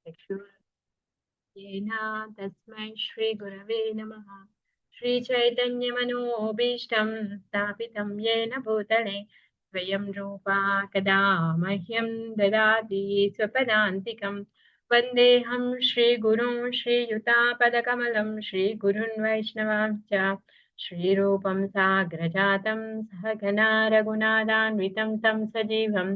येन तस्मै श्रीगुरवे नमः। श्रीचैतन्यमनोभीष्टं स्थापितं येन भूतले स्वयं रूपा कदा मह्यं ददाति स्वपदान्तिकं। वन्देऽहं श्रीगुरुं श्रीयुतापदकमलं श्रीगुरुन् वैष्णवांश्च श्रीरूपं साग्रजातं सहगना रघुनाथान्वितं तं सजीवं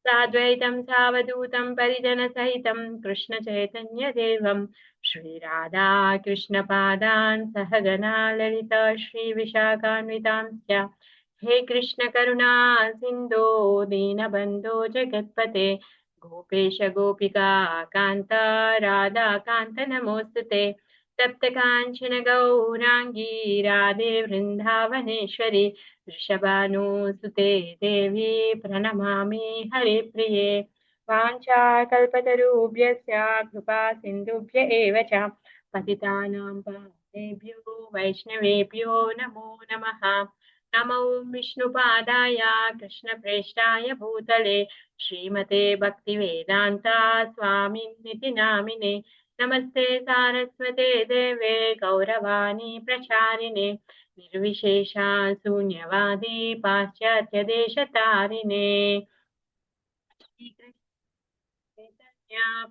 साद्वैतं सावधूतं परिजनसहितं कृष्णचैतन्यदेवं श्रीराधा कृष्णपादान् सहगना ललिता श्रीविशाखान्वितांश्च। हे कृष्ण करुणा सिन्धो दीनबन्धो जगत्पते गोपेश गोपिका कान्त राधा कान्त नमोऽस्तुते। तप्त काञ्चन गौराङ्गी राधे वृन्दावनेश्वरी वृषभानुसुते देवी प्रणमामि हरिप्रिये। वाञ्छाकल्पतरुभ्यश्च कृपा सिन्धुभ्य एव च पतितानां पापेभ्यो वैष्णवेभ्यो नमो नमः। नमो विष्णुपादाय कृष्णप्रेष्ठाय भूतले श्रीमते भक्तिवेदान्ता स्वामिनिति नामिने। नमस्ते सारस्वते देवे गौरवाणी प्रचारिणे निर्विशेषा शून्यवादी पाश्चात्यदेशतारिणे।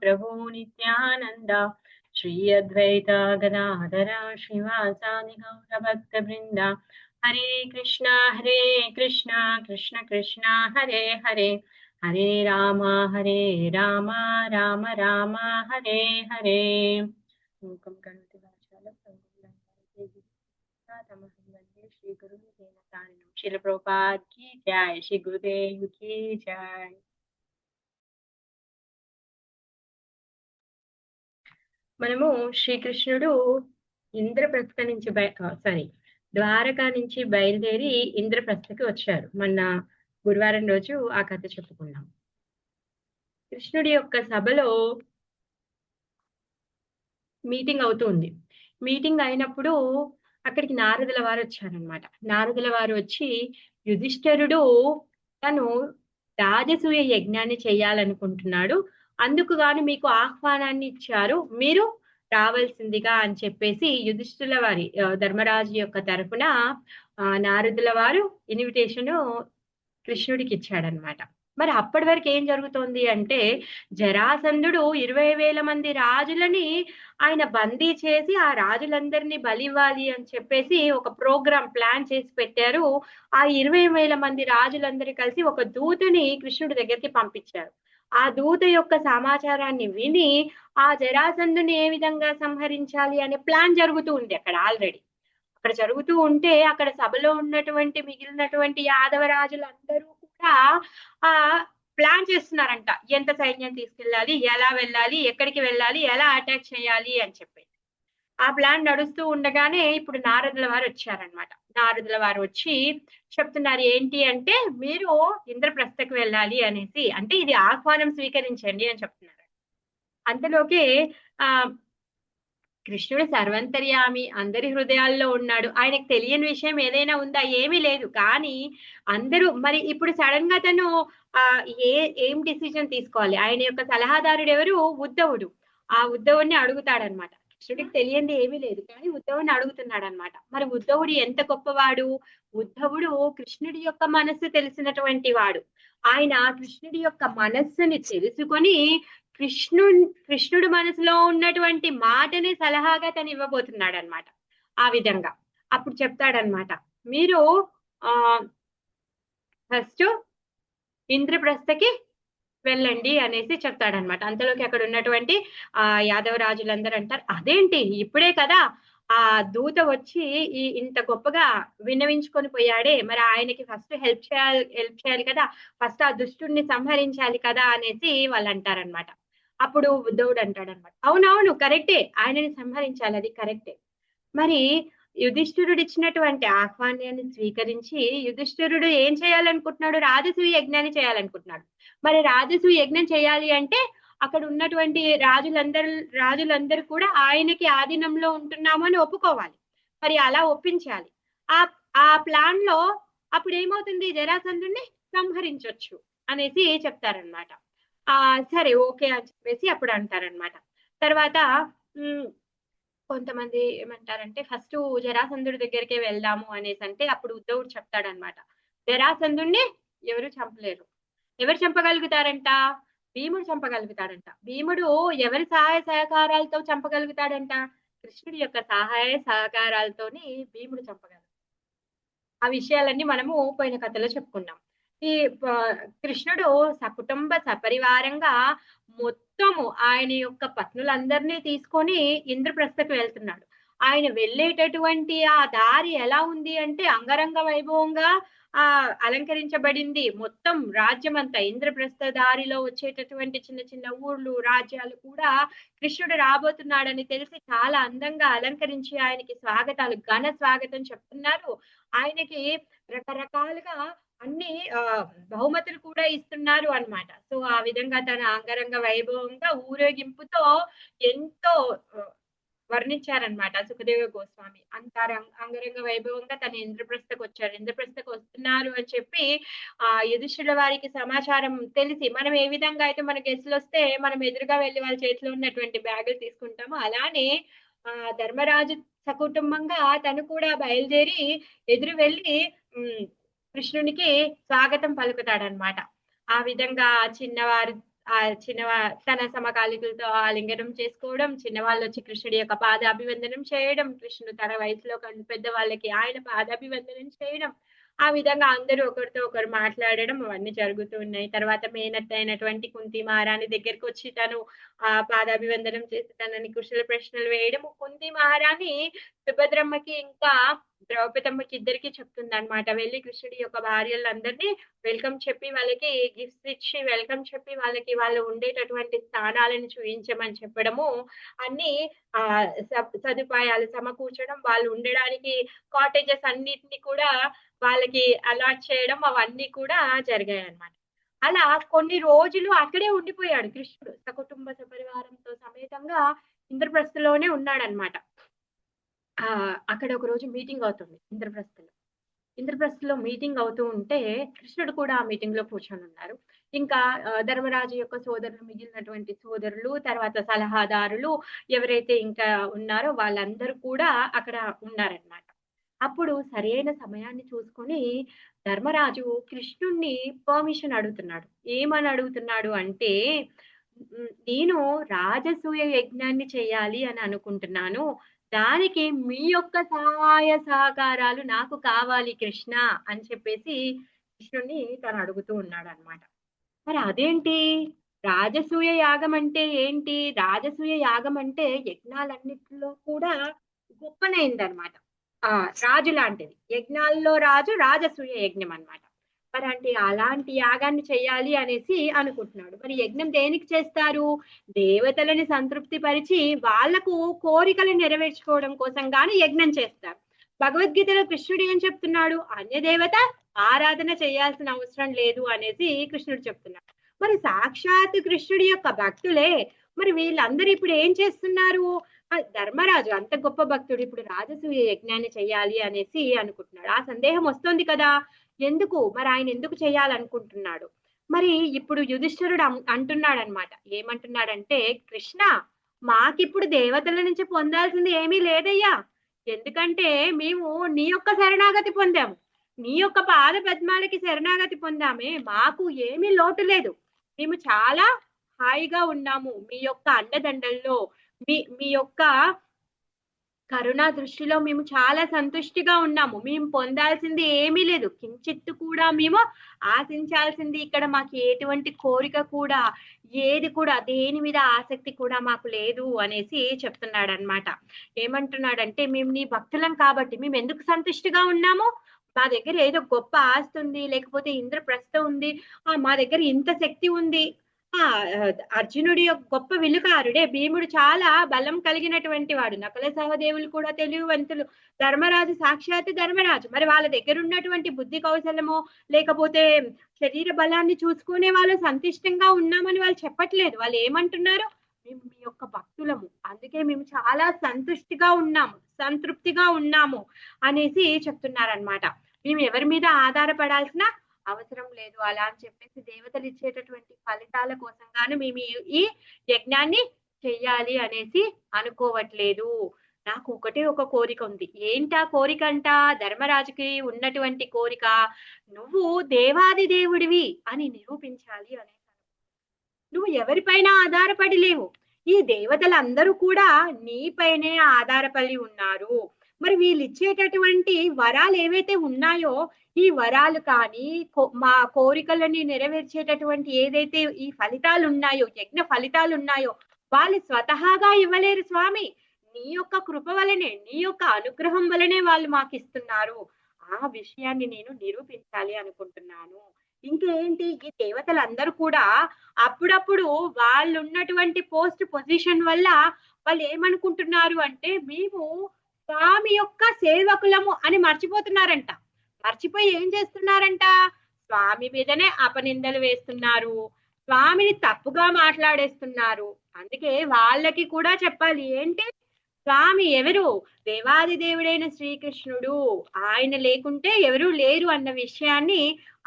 प्रभु नित्यानंद श्री अद्वैत गदाधर श्रीवासादि गौरभक्तवृंद। हरे कृष्णा कृष्ण कृष्ण हरे हरे हरे राम राम राम हरे हरे। मूकं करोति वाचालं श्री गुरु श्रील प्रभुपाद की जय, श्री गुरुदेव की जय। మనము శ్రీకృష్ణుడు ఇంద్రప్రస్థ నుంచి ద్వారకా నుంచి బయలుదేరి ఇంద్రప్రస్థకి వచ్చారు. మొన్న గురువారం రోజు ఆ కథ చెప్పుకున్నాం. కృష్ణుడి యొక్క సభలో మీటింగ్ అవుతుంది. మీటింగ్ అయినప్పుడు అక్కడికి నారదుల వారు వచ్చారనమాట. నారదుల వారు వచ్చి యుధిష్ఠిరుడు తను రాజసూయ యజ్ఞాన్ని చేయాలనుకుంటున్నాడు, అందుకు గాను మీకు ఆహ్వానాన్ని ఇచ్చారు, మీరు రావాల్సిందిగా అని చెప్పేసి యుధిష్ఠిరుల వారి ధర్మరాజు యొక్క తరపున నారదుల వారు ఇన్విటేషన్ కృష్ణుడికి ఇచ్చాడనమాట. మరి అప్పటి వరకు ఏం జరుగుతోంది అంటే, జరాసంధుడు 20,000 మంది రాజులని ఆయన బందీ చేసి ఆ రాజులందరినీ బలివ్వాలి అని చెప్పేసి ఒక ప్రోగ్రాం ప్లాన్ చేసి పెట్టారు. ఆ 20,000 మంది రాజులందరూ కలిసి ఒక దూతని కృష్ణుడి దగ్గరికి పంపించారు. ఆ దూత యొక్క సమాచారాన్ని విని ఆ జరాసంధుని ఏ విధంగా సంహరించాలి అనే ప్లాన్ జరుగుతూ ఉంది అక్కడ ఆల్రెడీ. అక్కడ జరుగుతూ ఉంటే అక్కడ సభలో ఉన్నటువంటి మిగిలినటువంటి యాదవ రాజులందరూ కూడా ఆ ప్లాన్ చేస్తున్నారంట, ఎంత సైన్యం తీసుకెళ్ళాలి, ఎలా వెళ్ళాలి, ఎక్కడికి వెళ్ళాలి, ఎలా అటాక్ చేయాలి అని చెప్పి. ఆ ప్లాన్ నడుస్తూ ఉండగానే ఇప్పుడు నారదుల వారు వచ్చారనమాట. నారదుల వారు వచ్చి చెప్తున్నారు ఏంటి అంటే, మీరు ఇంద్రప్రస్థకు వెళ్ళాలి అనేసి, అంటే ఇది ఆహ్వానం స్వీకరించండి అని చెప్తున్నారు. అంతలోకే కృష్ణుడు సర్వంతర్యామి, అందరి హృదయాల్లో ఉన్నాడు. ఆయనకు తెలియని విషయం ఏదైనా ఉందా? ఏమీ లేదు. కానీ అందరూ మరి ఇప్పుడు సడన్ గా తను ఏం డిసిజన్ తీసుకోవాలి? ఆయన యొక్క సలహాదారుడు ఎవరు? ఉద్ధవుడు. ఆ ఉద్ధవుడిని అడుగుతాడనమాట. కృష్ణుడికి తెలియంది ఏమీ లేదు, కానీ ఉద్ధవుడిని అడుగుతున్నాడు అనమాట. మరి ఉద్ధవుడు ఎంత గొప్పవాడు! ఉద్ధవుడు కృష్ణుడి యొక్క మనస్సు తెలిసినటువంటి వాడు. ఆయన కృష్ణుడి యొక్క మనస్సుని తెలుసుకొని కృష్ణుడు మనసులో ఉన్నటువంటి మాటని సలహాగా తను ఇవ్వబోతున్నాడు అనమాట. ఆ విధంగా అప్పుడు చెప్తాడనమాట, మీరు ఫస్ట్ ఇంద్రప్రస్థకి వెళ్ళండి అనేసి చెప్తాడనమాట. అంతలోకి అక్కడ ఉన్నటువంటి యాదవ రాజులందరూ అంటారు, అదేంటి ఇప్పుడే కదా ఆ దూత వచ్చి ఇంత గొప్పగా విన్నవించుకొని పోయాడే, మరి ఆయనకి ఫస్ట్ హెల్ప్ చేయాలి కదా, ఫస్ట్ ఆ దుష్టుడిని సంహరించాలి కదా అనేసి వాళ్ళు అంటారనమాట. అప్పుడు ఉద్ధవుడు అంటాడనమాట, అవునవును కరెక్టే, ఆయనని సంహరించాలి, అది కరెక్టే. మరి యుధిష్ఠిరుడు ఇచ్చినటువంటి ఆహ్వానాన్ని స్వీకరించి యుధిష్ఠిరుడు ఏం చేయాలనుకుంటున్నాడు? రాజసూయ యజ్ఞాన్ని చేయాలనుకుంటున్నాడు. మరి రాజసూయ యజ్ఞం చేయాలి అంటే అక్కడ ఉన్నటువంటి రాజులందరూ కూడా ఆయనకి ఆధీనంలో ఉంటున్నాము అని ఒప్పుకోవాలి. మరి అలా ఒప్పించాలి. ఆ ప్లాన్ లో అప్పుడు ఏమవుతుంది? జరాసంధుడిని సంహరించవచ్చు అనేసి చెప్తారనమాట. సరే ఓకే అని చెప్పేసి అప్పుడు అంటారనమాట. తర్వాత హ్మ్. కొంతమంది ఏమంటారంటే ఫస్టు జరాసంధుడి దగ్గరికే వెళ్దాము అనేసంటే అప్పుడు ఉద్ధవుడు చెప్తాడనమాట. జరాసంధుడిని ఎవరు చంపలేరు. ఎవరు చంపగలుగుతారంట? భీముడు చంపగలుగుతాడంట. భీముడు ఎవరి సహాయ సహకారాలతో చంపగలుగుతాడంట? కృష్ణుడి యొక్క సహాయ సహకారాలతోని భీముడు చంపగలడు. ఆ విషయాలన్నీ మనము పోయిన కథలో చెప్పుకున్నాం. ఈ ప కృష్ణుడు సకుటుంబ సపరివారంగా మొత్తము ఆయన యొక్క పత్నులందరినీ తీసుకొని ఇంద్రప్రస్థకు వెళ్తున్నాడు. ఆయన వెళ్ళేటటువంటి ఆ దారి ఎలా ఉంది అంటే అంగరంగ వైభవంగా అలంకరించబడింది. మొత్తం రాజ్యమంతా ఇంద్రప్రస్థ దారిలో వచ్చేటటువంటి చిన్న చిన్న ఊర్లు, రాజ్యాలు కూడా కృష్ణుడు రాబోతున్నాడని తెలిసి చాలా అందంగా అలంకరించి ఆయనకి స్వాగతాలు, ఘన స్వాగతం చెప్తున్నారు. ఆయనకి రకరకాలుగా అన్ని బహుమతులు కూడా ఇస్తున్నారు అన్నమాట. సో, ఆ విధంగా తన అంగరంగ వైభవంగా ఊరేగింపుతో ఎంతో వర్ణించారన్నమాట సుఖదేవ గోస్వామి. అంత అంగరంగ వైభవంగా తను ఇంద్రప్రస్థకొచ్చారు. ఇంద్రప్రస్థకొస్తున్నారు అని చెప్పి యుధిష్ఠిరుల వారికి సమాచారం తెలిసి మనం ఏ విధంగా అయితే మన గెస్ట్‌లొస్తే మనం ఎదురుగా వెళ్లి వాళ్ళ చేతిలో ఉన్నటువంటి బ్యాగులు తీసుకుంటామో అలానే ధర్మరాజు సకుటుంబంగా తను కూడా బయలుదేరి ఎదురు వెళ్లి హ్మ్. కృష్ణునికి స్వాగతం పలుకుతాడన్నమాట. ఆ విధంగా చిన్నవారు చిన్నవా తన సమకాలీకులతో ఆలింగనం చేసుకోవడం, చిన్నవాళ్ళొచ్చి కృష్ణుడి యొక్క పాదాభివందనం చేయడం, కృష్ణుడు తన వయసులో పెద్దవాళ్ళకి ఆయన పాదాభివందనం చేయడం. ఆ విధంగా అందరూ ఒకరితో ఒకరు మాట్లాడడం అవన్నీ జరుగుతూ ఉన్నాయి. తర్వాత మేనత్త అయినటువంటి కుంతి మహారాణి దగ్గరకొచ్చి తను పాదాభివందనం చేసి తనని కుశల ప్రశ్నలు వేయడం. కుంతి మహారాణి సుభద్రమ్మకి ఇంకా ద్రౌపదమ్మకి ఇద్దరికీ చెప్తుందన్నమాట. వెళ్లి కృష్ణుడి యొక్క భార్యలందరినీ వెల్కమ్ చెప్పి వాళ్ళకి గిఫ్ట్స్ ఇచ్చి వెల్కమ్ చెప్పి వాళ్ళకి వాళ్ళు ఉండేటటువంటి స్థానాలను చూయించమని చెప్పడము. అన్నీ సదుపాయాలు సమకూర్చడం, వాళ్ళు ఉండడానికి కాటేజెస్ అన్నిటిని కూడా వాళ్ళకి అలాట్ చేయడం అవన్నీ కూడా జరిగాయన్నమాట. అలా కొన్ని రోజులు అక్కడే ఉండిపోయాడు కృష్ణుడు. సకుటుంబ సపరివారంతో సమేతంగా ఇంద్రప్రస్థలోనే ఉన్నాడన్నమాట. అక్కడ ఒకరోజు మీటింగ్ అవుతుంది ఇంద్రప్రస్థలో. ఇంద్రప్రస్థలో మీటింగ్ అవుతూ ఉంటే కృష్ణుడు కూడా ఆ మీటింగ్‌లో కూర్చొనున్నారు. ఇంకా ధర్మరాజు యొక్క సోదరులు మిగిలినటువంటి సోదరులు, తర్వాత సలహాదారులు ఎవరైతే ఇంకా ఉన్నారో వాళ్ళందరూ కూడా అక్కడ ఉన్నారనమాట. అప్పుడు సరైన సమయాన్ని చూసుకొని ధర్మరాజు కృష్ణుడిని పర్మిషన్ అడుగుతున్నాడు. ఏమని అడుగుతున్నాడు అంటే, నేను రాజసూయ యజ్ఞాన్ని చేయాలి అని అనుకుంటున్నాను. దానికి మీ యొక్క సహాయ సహకారాలు నాకు కావాలి కృష్ణ అని చెప్పేసి కృష్ణుడిని తను అడుగుతూ ఉన్నాడన్నమాట. మరి అదేంటి? రాజసూయ యాగం అంటే ఏంటి? రాజసూయ యాగం అంటే యజ్ఞాలన్నిటిలో కూడా గొప్పనైందన్నమాట. రాజు లాంటిది. యజ్ఞాల్లో రాజు రాజసూయ యజ్ఞం అన్నమాట. మరి అలాంటి యాగాన్ని చేయాలి అనేసి అనుకుంటున్నాడు. మరి యజ్ఞం దేనికి చేస్తారు? దేవతలని సంతృప్తి పరిచి వాళ్ళకు కోరికలు నెరవేర్చుకోవడం కోసం గాని యజ్ఞం చేస్తారు. భగవద్గీతలో కృష్ణుడు ఏం చెప్తున్నాడు? అన్య దేవత ఆరాధన చేయాల్సిన అవసరం లేదు అనేసి కృష్ణుడు చెప్తున్నాడు. మరి సాక్షాత్తు కృష్ణుడి యొక్క భక్తులే మరి వీళ్ళందరూ ఇప్పుడు ఏం చేస్తున్నారు? ధర్మరాజు అంత గొప్ప భక్తుడు ఇప్పుడు రాజసూయ యజ్ఞాన్ని చేయాలి అనేసి అనుకుంటున్నాడు. ఆ సందేహం వస్తోంది కదా! ఎందుకు? మరి ఆయన ఎందుకు చేయాలనుకుంటున్నాడు? మరి ఇప్పుడు యుధిష్ఠిరుడు అంటున్నాడన్నమాట. ఏమంటున్నాడంటే, "కృష్ణ మాకిప్పుడు దేవతల నుంచి పొందాల్సింది ఏమీ లేదయ్యా! ఎందుకంటే మేము నీ యొక్క శరణాగతి పొందాము. నీ యొక్క పాద పద్మాలకి శరణాగతి పొందామే. మాకు ఏమీ లోటు లేదు. మేము చాలా హాయిగా ఉన్నాము. మీ యొక్క అండదండల్లో మీ మీ యొక్క కరుణా దృష్టిలో మేము చాలా సంతుష్టిగా ఉన్నాము. మేము పొందాల్సింది ఏమీ లేదు. కించిత్తు కూడా మేము ఆశించాల్సింది ఇక్కడ మాకు ఎటువంటి కోరిక కూడా, ఏది కూడా దేని మీద ఆసక్తి కూడా మాకు లేదు అనేసి చెప్తున్నాడన్నమాట. ఏమంటున్నాడంటే, మేము నీ భక్తులం కాబట్టి మేమెందుకు సంతుష్టిగా ఉన్నాము? మా దగ్గర ఏదో గొప్ప ఆస్తుంది, లేకపోతే ఇంద్రప్రస్థ ఉంది. మా దగ్గర ఇంత శక్తి ఉంది. ఆ! అర్జునుడి యొక్క గొప్ప విల్లుకారుడే. భీముడు చాలా బలం కలిగినటువంటి వాడు. నకుల సహదేవులు కూడా తెలివివంతులు. ధర్మరాజు సాక్షాత్తు ధర్మరాజు. మరి వాళ్ళ దగ్గరున్నటువంటి బుద్ధి కౌశలమో, లేకపోతే శరీర బలాన్ని చూసుకునే వాళ్ళు సంతుష్టంగా ఉన్నామని వాళ్ళు చెప్పట్లేదు. వాళ్ళేమంటున్నారు? మేము మీ యొక్క భక్తులము. అందుకే మేము చాలా సంతుష్టిగా ఉన్నాము, సంతృప్తిగా ఉన్నాము అనేసి చెప్తున్నారనమాట. మేము ఎవరి మీద ఆధారపడాల్సిన అవసరం లేదు అలా అని చెప్పేసి దేవతలు ఇచ్చేటటువంటి ఫలితాల కోసం గాను మేము ఈ యజ్ఞాన్ని చెయ్యాలి అనేసి అనుకోవట్లేదు. నాకు ఒకటే ఒక కోరిక ఉంది. ఏంటా కోరికంట? ధర్మరాజుకి ఉన్నటువంటి కోరిక, నువ్వు దేవాది దేవుడివి అని నిరూపించాలి అనేసి. నువ్వు ఎవరిపైన ఆధారపడి లేవు. ఈ దేవతలందరూ కూడా నీపైనే ఆధారపడి ఉన్నారు. మరి వీళ్ళిచ్చేటటువంటి వరాలేవైతే ఉన్నాయో, ఈ వరాలు కానీ, మా కోరికలని నెరవేర్చేటటువంటి ఏదైతే ఈ ఫలితాలున్నాయో, యజ్ఞ ఫలితాలున్నాయో, వాళ్ళు స్వతహాగా ఇవ్వలేరు స్వామి. నీ యొక్క కృప వలనే, నీ యొక్క అనుగ్రహం వలనే వాళ్ళు మాకిస్తున్నారు. ఆ విషయాన్ని నేను నిరూపించాలి అనుకుంటున్నాను. ఇంకేంటి ఈ దేవతలందరూ కూడా అప్పుడప్పుడు వాళ్ళున్నటువంటి పొజిషన్ వల్ల వాళ్ళేమనుకుంటున్నారు అంటే, మేము స్వామి యొక్క సేవకులము అని మర్చిపోతున్నారంట. మర్చిపోయి ఏం చేస్తున్నారంట? స్వామి మీదనే అపనిందలు వేస్తున్నారు. స్వామిని తప్పుగా మాట్లాడేస్తున్నారు. అందుకే వాళ్ళకి కూడా చెప్పాలి. ఏంటి? స్వామి ఎవరు? దేవాది దేవుడైన శ్రీకృష్ణుడు. ఆయన లేకుంటే ఎవరూ లేరు అన్న విషయాన్ని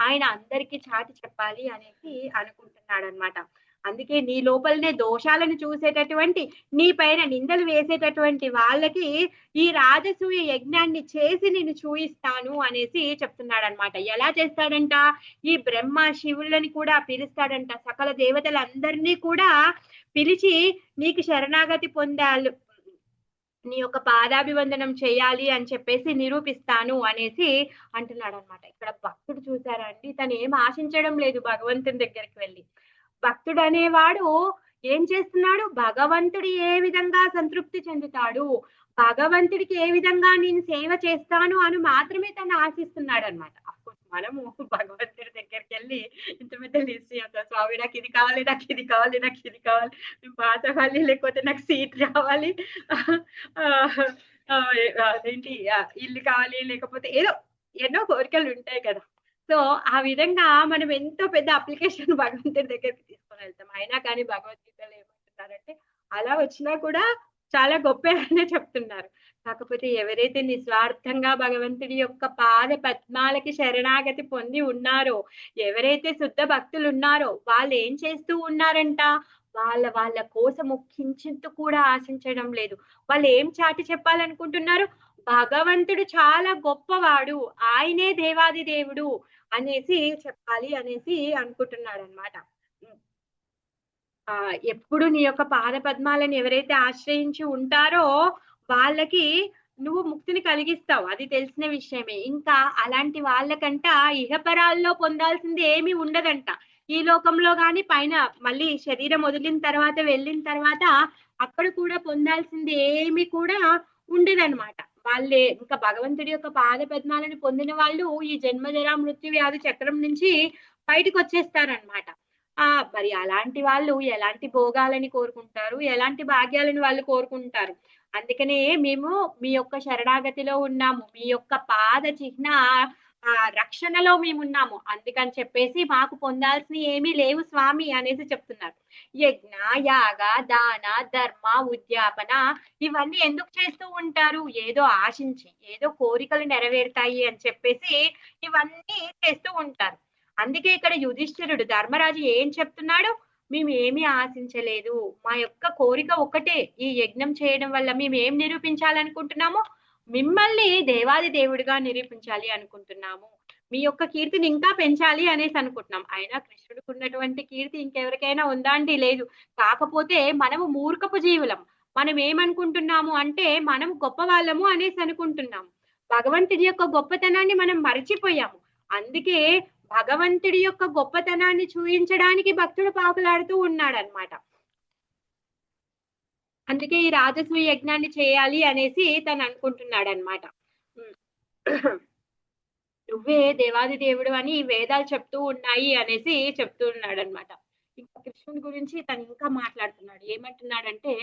ఆయన అందరికీ చాటి చెప్పాలి అనేసి అనుకుంటున్నాడన్నమాట. అందుకే నీ లోపలనే దోషాలను చూసేటటువంటి, నీ పైన నిందలు వేసేటటువంటి వాళ్ళకి ఈ రాజసూయ యజ్ఞాన్ని చేసి నేను చూయిస్తాను అనేసి చెప్తున్నాడన్నమాట. ఎలా చేస్తాడంట? ఈ బ్రహ్మ, శివులని కూడా పిలుస్తాడంట. సకల దేవతలందరినీ కూడా పిలిచి నీకు శరణాగతి పొందాలి, నీ యొక్క పాదాభివందనం చేయాలి అని చెప్పేసి నిరూపిస్తాను అనేసి అంటున్నాడన్నమాట. ఇక్కడ భక్తుడు చూసారా అండి? తను ఏం ఆశించడం లేదు భగవంతుని దగ్గరికి వెళ్ళి. భక్తుడు అనేవాడు ఏం చేస్తున్నాడు? భగవంతుడు ఏ విధంగా సంతృప్తి చెందుతాడు, భగవంతుడికి ఏ విధంగా నేను సేవ చేస్తాను అని మాత్రమే తను ఆశిస్తున్నాడన్నమాట. మనము భగవంతుడి దగ్గరికెళ్ళి ఇంత పెద్ద లిస్ట్ చేస్తాం. స్వామి నాకు ఇది కావాలి, నాకు ఇది కావాలి, నాకు ఇది కావాలి, నేను పాస్ అవ్వాలి, లేకపోతే నాకు సీట్ రావాలి, అదేంటి ఇల్లు కావాలి, లేకపోతే ఏదో ఎన్నో కోరికలు ఉంటాయి కదా. సో ఆ విధంగా మనం ఎంతో పెద్ద అప్లికేషన్ భగవంతుడి దగ్గరికి తీసుకొని వెళ్తాం. అయినా కానీ భగవద్గీతలో ఏమంటున్నారంటే, అలా వచ్చినా కూడా చాలా గొప్పే అనే చెప్తున్నారు. కాకపోతే ఎవరైతే నిస్వార్థంగా భగవంతుడి యొక్క పాద పద్మాలకి శరణాగతి పొంది ఉన్నారో, ఎవరైతే శుద్ధ భక్తులు ఉన్నారో, వాళ్ళు ఏం చేస్తూ ఉన్నారంట? వాళ్ళ కోసం కించిత్తు కూడా ఆశించడం లేదు. వాళ్ళు ఏం చాటి చెప్పాలనుకుంటున్నారు? భగవంతుడు చాలా గొప్పవాడు, ఆయనే దేవాది దేవుడు అనేసి చెప్పాలి అనేసి అనుకుంటున్నాడన్నమాట. ఎప్పుడు నీ యొక్క పాద పద్మాలను ఎవరైతే ఆశ్రయించి ఉంటారో వాళ్ళకి నువ్వు ముక్తిని కలిగిస్తావు. అది తెలిసిన విషయమే. ఇంకా అలాంటి వాళ్ళకంట ఇహపరాల్లో పొందాల్సింది ఏమీ ఉండదంట. ఈ లోకంలో గాని పైన మళ్ళీ శరీరం వదిలిన తర్వాత వెళ్ళిన తర్వాత అక్కడ కూడా పొందాల్సింది ఏమి కూడా ఉండదన్నమాట. వాళ్ళే ఇంకా భగవంతుడి యొక్క పాద పద్మాలను పొందిన వాళ్ళు ఈ జన్మ జరా మృత్యు వ్యాధి చక్రం నుంచి బయటకొచ్చేస్తారన్నమాట. మరి అలాంటి వాళ్ళు ఎలాంటి భోగాలని కోరుకుంటారు? ఎలాంటి భాగ్యాలను వాళ్ళు కోరుకుంటారు? అందుకనే మేము మీ యొక్క శరణాగతిలో ఉన్నాము. మీ యొక్క పాద చిహ్న రక్షణలో మేమున్నాము. అందుకని చెప్పేసి మాకు పొందాల్సినవి ఏమీ లేవు స్వామి అనేసి చెప్తున్నారు. యజ్ఞ, యాగ, దాన, ధర్మ, ఉద్యాపన ఇవన్నీ ఎందుకు చేస్తూ ఉంటారు? ఏదో ఆశించి, ఏదో కోరికలు నెరవేరుతాయి అని చెప్పేసి ఇవన్నీ చేస్తూ ఉంటారు. అందుకే ఇక్కడ యుధిష్ఠిరుడు ధర్మరాజు ఏం చెప్తున్నాడు? మేము ఏమీ ఆశించలేదు. మా యొక్క కోరిక ఒకటే, ఈ యజ్ఞం చేయడం వల్ల మేము ఏం నిరూపించాలనుకుంటున్నాము? మిమ్మల్ని దేవాది దేవుడిగా నిరూపించాలి అనుకుంటున్నాము. మీ యొక్క కీర్తిని ఇంకా పెంచాలి అనేసి అనుకుంటున్నాం. అయినా కృష్ణుడికి ఉన్నటువంటి కీర్తి ఇంకెవరికైనా ఉందా అండి? లేదు. కాకపోతే మనము మూర్ఖపు జీవులం. మనం ఏమనుకుంటున్నాము అంటే మనం గొప్ప వాళ్ళము అనేసి అనుకుంటున్నాము. భగవంతుడి యొక్క గొప్పతనాన్ని మనం మరిచిపోయాము. అందుకే భగవంతుడి యొక్క గొప్పతనాన్ని చూయించడానికి భక్తుడు పాకులాడుతూ ఉన్నాడన్నమాట. అందుకే ఈ రాజసూయ యజ్ఞాన్ని చేయాలి అనేసి తను అనుకుంటున్నాడన్నమాట. నువ్వే దేవాది దేవుడు అని వేదాలు చెప్తూ ఉన్నాయి అనేసి చెప్తూ ఉన్నాడన్నమాట. ఇంకా కృష్ణుడి గురించి తను ఇంకా మాట్లాడుతున్నాడు. ఏమంటున్నాడంటే,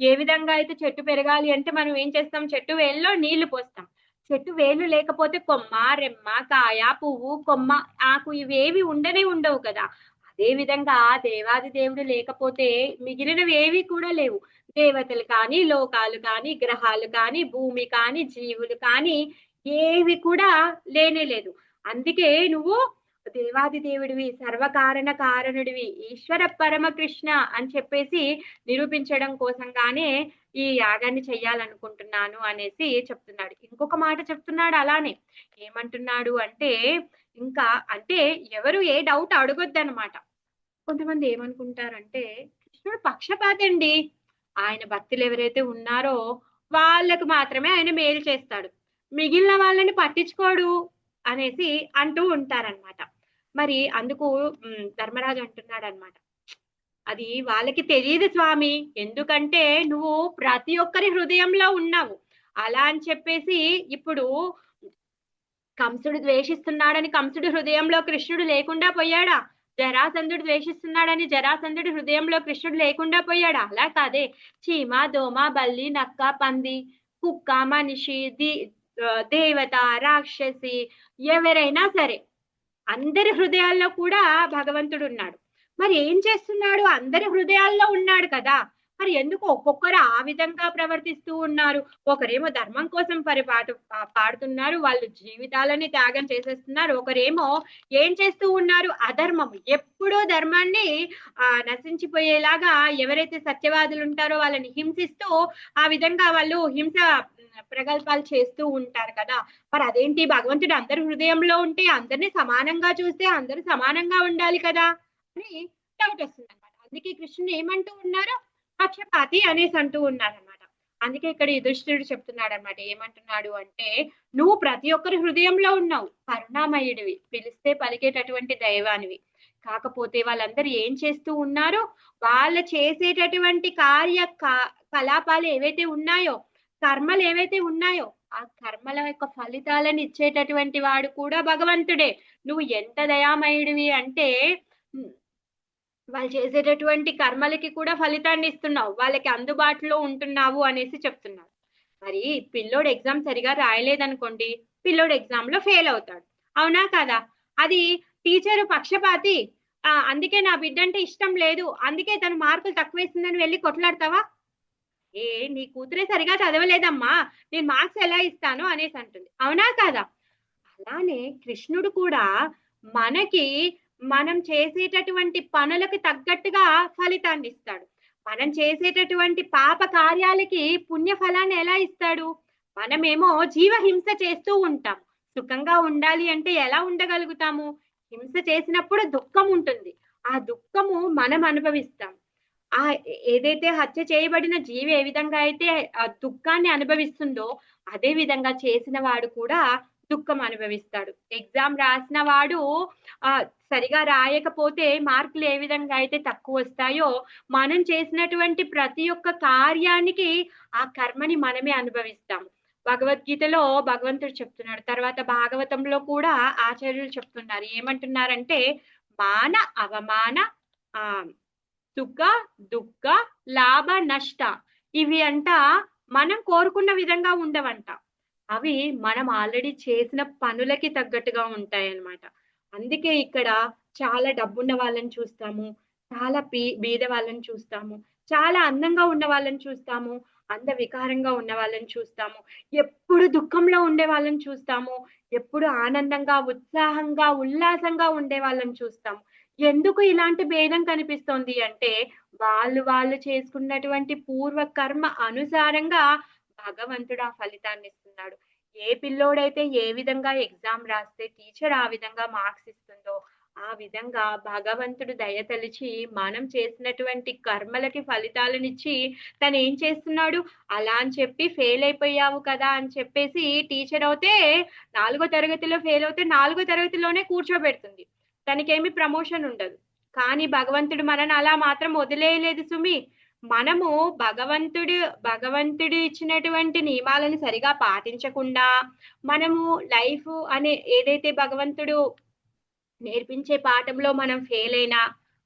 ఏ విధంగా అయితే చెట్టు పెరగాలి అంటే మనం ఏం చేస్తాం? చెట్టు వేళ్ళలో నీళ్లు పోస్తాం. చెట్టు వేలు లేకపోతే కొమ్మ, రెమ్మ, కాయ, పువ్వు, కొమ్మ, ఆకు ఇవేవి ఉండనే ఉండవు కదా. అదే విధంగా దేవాది దేవుడు లేకపోతే మిగిలినవి ఏవి కూడా లేవు. దేవతలు కానీ, లోకాలు కానీ, గ్రహాలు కానీ, భూమి కానీ, జీవులు కానీ ఏవి కూడా లేనే లేదు. అందుకే నువ్వు దేవాది దేవుడివి, సర్వకారణ కారణుడివి, ఈశ్వర పరమకృష్ణ అని చెప్పేసి నిరూపించడం కోసంగానే ఈ యాగాన్ని చెయ్యాలనుకుంటున్నాను అనేసి చెప్తున్నాడు. ఇంకొక మాట చెప్తున్నాడు అలానే. ఏమంటున్నాడు అంటే, ఇంకా అంటే ఎవరు ఏ డౌట్ అడగొద్దనమాట. కొంతమంది ఏమనుకుంటారంటే, కృష్ణుడు పక్షపాతండి. ఆయన భక్తులు ఎవరైతే ఉన్నారో వాళ్ళకు మాత్రమే ఆయన మేలు చేస్తాడు. మిగిలిన వాళ్ళని పట్టించుకోడు అనేసి అంటూ ఉంటారనమాట. మరి అందుకు ధర్మరాజు అంటున్నాడనమాట. అది వాళ్ళకి తెలియదు స్వామి. ఎందుకంటే నువ్వు ప్రతి ఒక్కరి హృదయంలో ఉన్నావు. అలా అని చెప్పేసి ఇప్పుడు కంసుడు ద్వేషిస్తున్నాడని కంసుడి హృదయంలో కృష్ణుడు లేకుండా పోయాడా? జరాసంధుడు ద్వేషిస్తున్నాడని జరాసంధుడి హృదయంలో కృష్ణుడు లేకుండా పోయాడా? అలా కాదే. చీమ, దోమ, బల్లి, నక్క, పంది, కుక్క, మనిషి, దేవత, రాక్షసి ఎవరైనా సరే అందరి హృదయాల్లో కూడా భగవంతుడు ఉన్నాడు. మరి ఏం చేస్తున్నాడు? అందరి హృదయాల్లో ఉన్నాడు కదా. మరి ఎందుకు ఒక్కొక్కరు ఆ విధంగా ప్రవర్తిస్తూ ఉన్నారు? ఒకరేమో ధర్మం కోసం పాడుతున్నారు, వాళ్ళు జీవితాలని త్యాగం చేసేస్తున్నారు. ఒకరేమో ఏం చేస్తూ ఉన్నారు? అధర్మం. ఎప్పుడూ ధర్మాన్ని నశించిపోయేలాగా ఎవరైతే సత్యవాదులు ఉంటారో వాళ్ళని హింసిస్తూ ఆ విధంగా వాళ్ళు హింస ప్రగల్భాలు చేస్తూ ఉంటారు కదా. మరి అదేంటి? భగవంతుడు అందరి హృదయంలో ఉంటే అందరినీ సమానంగా చూస్తే అందరూ సమానంగా ఉండాలి కదా అని డౌట్ వస్తుంది అనమాట. అందుకే కృష్ణుడు ఏమంటూ ఉన్నారు? పక్షపాతి అనేసి అంటూ ఉన్నారనమాట. అందుకే ఇక్కడ యుధిష్ఠిరుడు చెప్తున్నాడు అనమాట. ఏమంటున్నాడు అంటే, నువ్వు ప్రతి ఒక్కరి హృదయంలో ఉన్నావు, కరుణామయుడివి, పిలిస్తే పలికేటటువంటి దైవానివి. కాకపోతే వాళ్ళందరూ ఏం చేస్తూ ఉన్నారు? వాళ్ళు చేసేటటువంటి కలాపాలు ఏవైతే ఉన్నాయో, కర్మలు ఏవైతే ఉన్నాయో ఆ కర్మల యొక్క ఫలితాలను ఇచ్చేటటువంటి వాడు కూడా భగవంతుడే. నువ్వు ఎంత దయామయుడివి అంటే వాళ్ళు చేసేటటువంటి కర్మలకి కూడా ఫలితాన్ని ఇస్తున్నావు, వాళ్ళకి అందుబాటులో ఉంటున్నావు అనేసి చెప్తున్నారు. మరి పిల్లోడు ఎగ్జామ్ సరిగా రాయలేదనుకోండి, పిల్లోడు ఎగ్జామ్ లో ఫెయిల్ అవుతాడు. అవునా కదా? అది టీచరు పక్షపాతి, అందుకే నా బిడ్డ అంటే ఇష్టం లేదు, అందుకే తను మార్కులు తక్కువ వేసిందని వెళ్ళి కొట్లాడతావా? నీ కూతురే సరిగా చదవలేదమ్మా, నేను మార్క్స్ ఎలా ఇస్తాను అనేసి అంటుంది. అవునా కాదా? అలానే కృష్ణుడు కూడా మనకి మనం చేసేటటువంటి పనులకు తగ్గట్టుగా ఫలితాన్ని ఇస్తాడు. మనం చేసేటటువంటి పాప కార్యాలకి పుణ్య ఫలాన్ని ఎలా ఇస్తాడు? మనమేమో జీవహింస చేస్తూ ఉంటాం. సుఖంగా ఉండాలి అంటే ఎలా ఉండగలుగుతాము? హింస చేసినప్పుడు దుఃఖం ఉంటుంది. ఆ దుఃఖము మనం అనుభవిస్తాం. ఆ ఏదైతే హత్య చేయబడిన జీవి ఏ విధంగా అయితే ఆ దుఃఖాన్ని అనుభవిస్తుందో అదే విధంగా చేసిన వాడు కూడా దుఃఖం అనుభవిస్తాడు. ఎగ్జామ్ రాసిన వాడు సరిగా రాయకపోతే మార్కులు ఏ విధంగా అయితే తక్కువ వస్తాయో, మనం చేసినటువంటి ప్రతి ఒక్క కార్యానికి ఆ కర్మని మనమే అనుభవిస్తాము. భగవద్గీతలో భగవంతుడు చెప్తున్నాడు. తర్వాత భాగవతంలో కూడా ఆచార్యులు చెప్తున్నారు. ఏమంటున్నారంటే, మాన అవమాన ఆ సుఖ దుఃఖ లాభ నష్ట ఇవి అంట మనం కోరుకున్న విధంగా ఉండవంట. అవి మనం ఆల్రెడీ చేసిన పనులకి తగ్గట్టుగా ఉంటాయన్నమాట. అందుకే ఇక్కడ చాలా డబ్బున్న వాళ్ళని చూస్తాము, చాలా బీద వాళ్ళని చూస్తాము, చాలా అందంగా ఉన్న వాళ్ళని చూస్తాము, వికారంగా ఉన్న వాళ్ళని చూస్తాము, ఎప్పుడు దుఃఖంలో ఉండే వాళ్ళని చూస్తాము, ఎప్పుడు ఆనందంగా, ఉత్సాహంగా, ఉల్లాసంగా ఉండే వాళ్ళని చూస్తాము. ఎందుకు ఇలాంటి భేదం కనిపిస్తోంది అంటే, వాళ్ళు చేసుకున్నటువంటి పూర్వ కర్మ అనుసారంగా భగవంతుడు ఆ ఫలితాన్ని ఇస్తున్నాడు. ఏ పిల్లోడైతే ఏ విధంగా ఎగ్జామ్ రాస్తే టీచర్ ఆ విధంగా మార్క్స్ ఇస్తుందో, ఆ విధంగా భగవంతుడు దయతలిచి మనం చేసినటువంటి కర్మలకి ఫలితాలనిచ్చి తను ఏం చేస్తున్నాడు? అలా అని చెప్పి ఫెయిల్ అయిపోయావు కదా అని చెప్పేసి టీచర్ అవుతే 4వ తరగతిలో ఫెయిల్ అవుతే 4వ తరగతిలోనే కూర్చోబెడుతుంది. తనకేమి ప్రమోషన్ ఉండదు. కానీ భగవంతుడు మనని అలా మాత్రం వదిలేయలేదు సుమి. మనము భగవంతుడు ఇచ్చినటువంటి నియమాలను సరిగా పాటించకుండా, మనము లైఫ్ అనే ఏదైతే భగవంతుడు నేర్పించే పాఠంలో మనం ఫెయిల్ అయినా,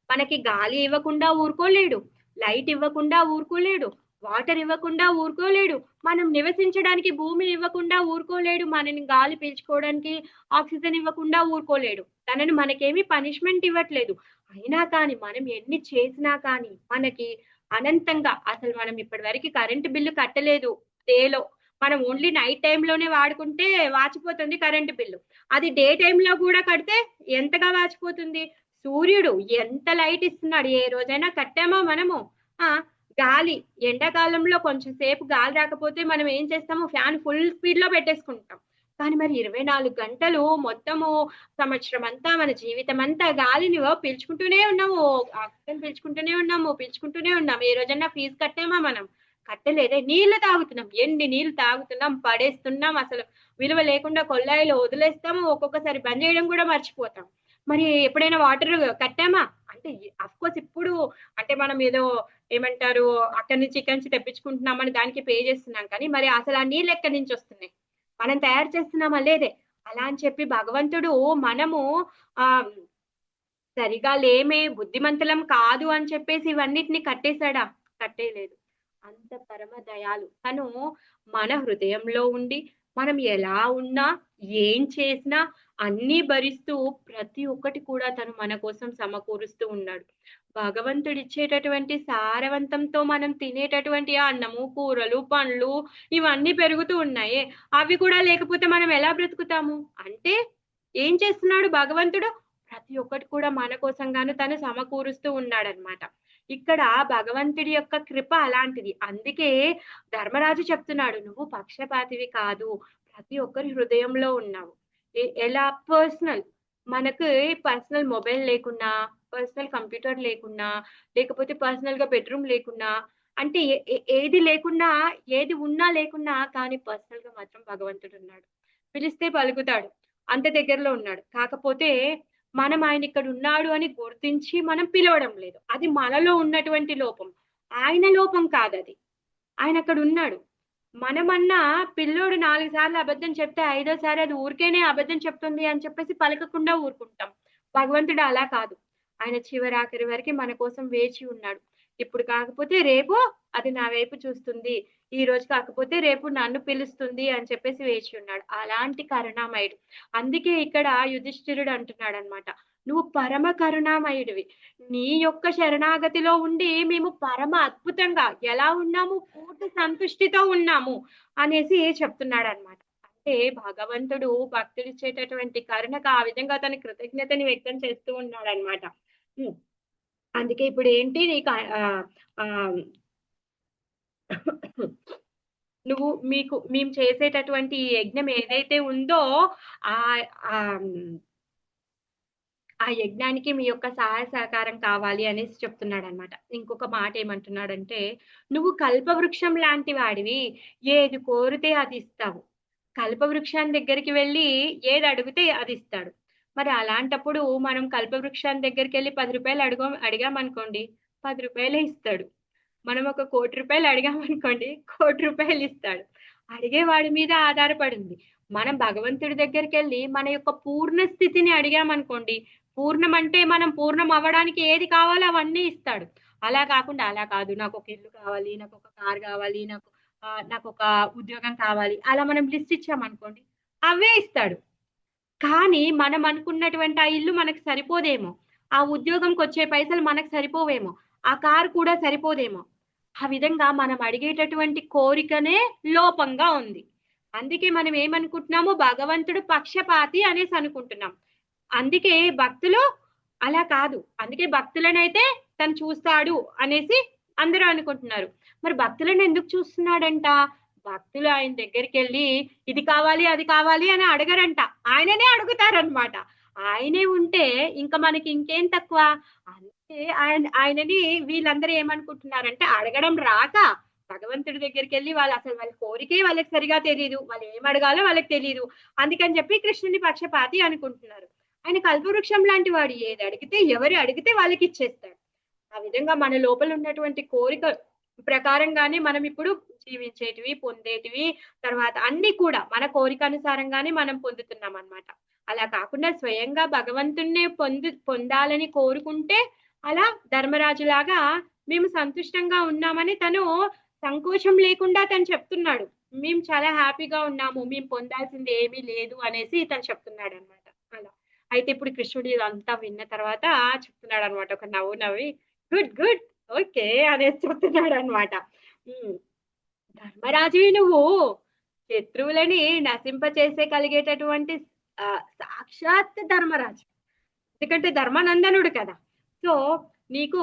మనకి గాలి ఇవ్వకుండా ఊరుకోలేడు, లైట్ ఇవ్వకుండా ఊరుకోలేడు, వాటర్ ఇవ్వకుండా ఊరుకోలేడు, మనం నివసించడానికి భూమి ఇవ్వకుండా ఊరుకోలేడు, మనని గాలి పీల్చుకోవడానికి ఆక్సిజన్ ఇవ్వకుండా ఊరుకోలేడు. తనను మనకేమి పనిష్మెంట్ ఇవ్వట్లేదు. అయినా కానీ మనం ఎన్ని చేసినా కానీ మనకి అనంతంగా, అసలు మనం ఇప్పటి వరకు కరెంటు బిల్లు కట్టలేదు డేలో, మనం ఓన్లీ నైట్ టైంలోనే వాడుకుంటే వాచిపోతుంది కరెంటు బిల్లు. అది డే టైంలో కూడా కడితే ఎంతగా వాచిపోతుంది? సూర్యుడు ఎంత లైట్ ఇస్తున్నాడు. ఏ రోజైనా కట్టామా మనము? ఆ! గాలి ఎండాకాలంలో కొంచెం సేపు గాలి రాకపోతే మనం ఏం చేస్తాము? ఫ్యాన్ ఫుల్ స్పీడ్‌లో పెట్టేసుకుంటాం. కానీ మరి 24 గంటలు మొత్తము సంవత్సరం అంతా మన జీవితం అంతా గాలిని పీల్చుకుంటూనే ఉన్నాము. ఆక్సిజన్ పీల్చుకుంటూనే ఉన్నాము. పీల్చుకుంటూనే ఉన్నాం. ఏ రోజన్నా ఫీజు కట్టామా మనం? కట్టలేదే. నీళ్లు తాగుతున్నాం. ఎన్ని నీళ్లు తాగుతున్నాం, పడేస్తున్నాం. అసలు విలువ లేకుండా కొల్లాయిలో వదిలేస్తాము. ఒక్కొక్కసారి బంద్ చేయడం కూడా మర్చిపోతాం. మరి ఎప్పుడైనా వాటర్ కట్టామా? అంటే అఫ్‌కోర్స్ ఇప్పుడు అంటే మనం ఏదో ఏమంటారు అక్కడి నుంచి ఇక్కడి నుంచి తెప్పించుకుంటున్నామని దానికి పే చేస్తున్నాం కానీ మరి అసలు ఆ నీళ్ళు ఎక్కడి నుంచి వస్తున్నాయి? మనం తయారు చేస్తున్నామా? లేదే. అలా అని చెప్పి భగవంతుడు మనము ఆహ్, సరిగా లేమే, బుద్ధిమంతులం కాదు అని చెప్పేసి ఇవన్నిటిని కట్టేసాడా? కట్టేయలేదు. అంత పరమ దయాళు. తను మన హృదయంలో ఉండి, మనం ఎలా ఉన్నా, ఏం చేసినా అన్నీ భరిస్తూ ప్రతి ఒక్కటి కూడా తను మన కోసం సమకూరుస్తూ ఉన్నాడు. భగవంతుడిచ్చేటటువంటి సారవంతంతో మనం తినేటటువంటి అన్నము, కూరలు, పండ్లు ఇవన్నీ పెరుగుతూ ఉన్నాయే. అవి కూడా లేకపోతే మనం ఎలా బ్రతుకుతాము? అంటే ఏం చేస్తున్నాడు భగవంతుడు? ప్రతి ఒక్కటి కూడా మన కోసంగాను తను సమకూరుస్తూ ఉన్నాడనమాట. ఇక్కడ భగవంతుడి యొక్క కృప అలాంటిది. అందుకే ధర్మరాజు చెప్తున్నాడు, "నువ్వు పక్షపాతివి కాదు. ప్రతి ఒక్కరి హృదయంలో ఉన్నావు." ఎలా పర్సనల్ మనకి పర్సనల్ మొబైల్ లేకున్నా, పర్సనల్ కంప్యూటర్ లేకున్నా, లేకపోతే పర్సనల్‌గా బెడ్‌రూమ్ లేకున్నా, అంటే ఏది లేకున్నా, ఏది ఉన్నా లేకున్నా కానీ పర్సనల్‌గా మాత్రం భగవంతుడున్నాడు. పిలిస్తే పలుకుతాడు. అంత దగ్గరలో ఉన్నాడు. కాకపోతే మనం ఆయనిక్కడున్నాడు అని గుర్తించి మనం పిలవడం లేదు. అది మనలో ఉన్నటువంటి లోపం. ఆయన లోపం కాదది. ఆయనక్కడున్నాడు. మనమన్నా పిల్లోడు 4 సార్లు అబద్ధం చెప్తే ఐదోసారి అది ఊరికేనే అబద్ధం చెప్తుంది అని చెప్పేసి పలకకుండా ఊరుకుంటాం. భగవంతుడు అలా కాదు. ఆయన చివరాఖరి వరకి మన కోసం వేచి ఉన్నాడు. ఇప్పుడు కాకపోతే రేపు అది నా వైపు చూస్తుంది. ఈరోజు కాకపోతే రేపు నన్ను పిలుస్తుంది అని చెప్పేసి వేచి ఉన్నాడు. అలాంటి కరుణామయుడు. అందుకే ఇక్కడ యుధిష్ఠిరుడు అంటున్నాడన్నమాట. "నువ్వు పరమ కరుణామయుడివి. నీ యొక్క శరణాగతిలో ఉండి మేము పరమ అద్భుతంగా ఎలా ఉన్నాము? పూర్తి సంతుష్టితో ఉన్నాము" అనేసి చెప్తున్నాడన్నమాట. అంటే భగవంతుడు భక్తుడిచ్చేటటువంటి కరుణకు ఆ విధంగా తన కృతజ్ఞతని వ్యక్తం చేస్తూ ఉన్నాడన్నమాట. హ్మ్. అందుకే ఇప్పుడేంటి నీకు ఆహ్, మేము చేసేటటువంటి ఈ యజ్ఞం ఏదైతే ఉందో ఆహ్, ఆహ్, హ్మ్. ఆ యజ్ఞానికి మీ యొక్క సహాయ సహకారం కావాలి అనేసి చెప్తున్నాడనమాట. ఇంకొక మాట ఏమంటున్నాడంటే, "నువ్వు కల్పవృక్షం లాంటి వాడివి. ఏది కోరితే అది ఇస్తావు. కల్పవృక్షాన్ని దగ్గరికి వెళ్లి ఏది అడిగితే అది ఇస్తాడు. మరి అలాంటప్పుడు మనం కల్పవృక్షాన్ని దగ్గరికెళ్లి రూ. 10 అడిగామనుకోండి, రూ. 10 ఇస్తాడు. మనం ఒక రూ. 1,00,00,000 అడిగామనుకోండి, రూ. 1,00,00,000 ఇస్తాడు. అడిగేవాడి మీద ఆధారపడింది. మనం భగవంతుడి దగ్గరికెళ్లి మన యొక్క పూర్ణ స్థితిని అడిగామనుకోండి, పూర్ణం అంటే మనం పూర్ణం అవ్వడానికి ఏది కావాలో అవన్నీ ఇస్తాడు. అలా కాకుండా, అలా కాదు నాకొక ఇల్లు కావాలి, నాకొక కారు కావాలి, నాకొక ఉద్యోగం కావాలి. అలా మనం లిస్ట్ ఇచ్చామనుకోండి, అవే ఇస్తాడు. కానీ మనం అనుకున్నటువంటి ఆ ఇల్లు మనకు సరిపోదేమో. ఆ ఉద్యోగంకొచ్చే పైసలు మనకు సరిపోవేమో. ఆ కారు కూడా సరిపోదేమో. ఆ విధంగా మనం అడిగేటటువంటి కోరికనే లోపంగా ఉంది. అందుకే మనం ఏమనుకుంటున్నాము భగవంతుడు పక్షపాతి అనేసి అనుకుంటున్నాం. అందుకే భక్తులు అలా కాదు. అందుకే భక్తులనైతే తను చూస్తాడు అనేసి అందరూ అనుకుంటున్నారు. మరి భక్తులను ఎందుకు చూస్తున్నాడంట? భక్తులు ఆయన దగ్గరికెళ్ళి ఇది కావాలి, అది కావాలి అని అడగరంట. ఆయననే అడుగుతారనమాట. ఆయనే ఉంటే ఇంక మనకి ఇంకేం తక్కువ? అందుకే ఆయనని వీళ్ళందరూ ఏమనుకుంటున్నారంటే అడగడం రాక భగవంతుడి దగ్గరికెళ్ళి అసలు వాళ్ళ కోరికే వాళ్ళకి సరిగా తెలీదు. వాళ్ళు ఏం అడగాలో వాళ్ళకి తెలీదు. అందుకని చెప్పి కృష్ణుడిని పక్షపాతి అనుకుంటున్నారు. ఆయన కల్పవృక్షం లాంటి వాడు. ఏది అడిగితే ఎవరు అడిగితే వాళ్ళకిచ్చేస్తాడు. ఆ విధంగా మన లోపల ఉన్నటువంటి కోరిక ప్రకారంగానే మనం ఇప్పుడు జీవించేటివి, పొందేటివి, తర్వాత అన్నీ కూడా మన కోరికానుసారంగానే మనం పొందుతున్నామనమాట. అలా కాకుండా స్వయంగా భగవంతుడినే పొందాలని కోరుకుంటే అలా ధర్మరాజులాగా మేము సంతుష్టంగా ఉన్నామని తను సంకోచం లేకుండా తను చెప్తున్నాడు. మేము చాలా హ్యాపీగా ఉన్నాము. మేము పొందాల్సింది ఏమీ లేదు అనేసి తను చెప్తున్నాడనమాట. అలా. అయితే ఇప్పుడు కృష్ణుడు ఇదంతా విన్న తర్వాత చెప్తున్నాడనమాట. ఒక నవ్వు నవ్వి గుడ్. గుడ్. ఓకే. అనేసి చెప్తున్నాడనమాట. హ్మ్. ధర్మరాజువి నువ్వు. శత్రువులని నశింపచేసే కలిగేటటువంటి సాక్షాత్ ధర్మరాజు. ఎందుకంటే ధర్మానందనుడు కదా! సో, నీకు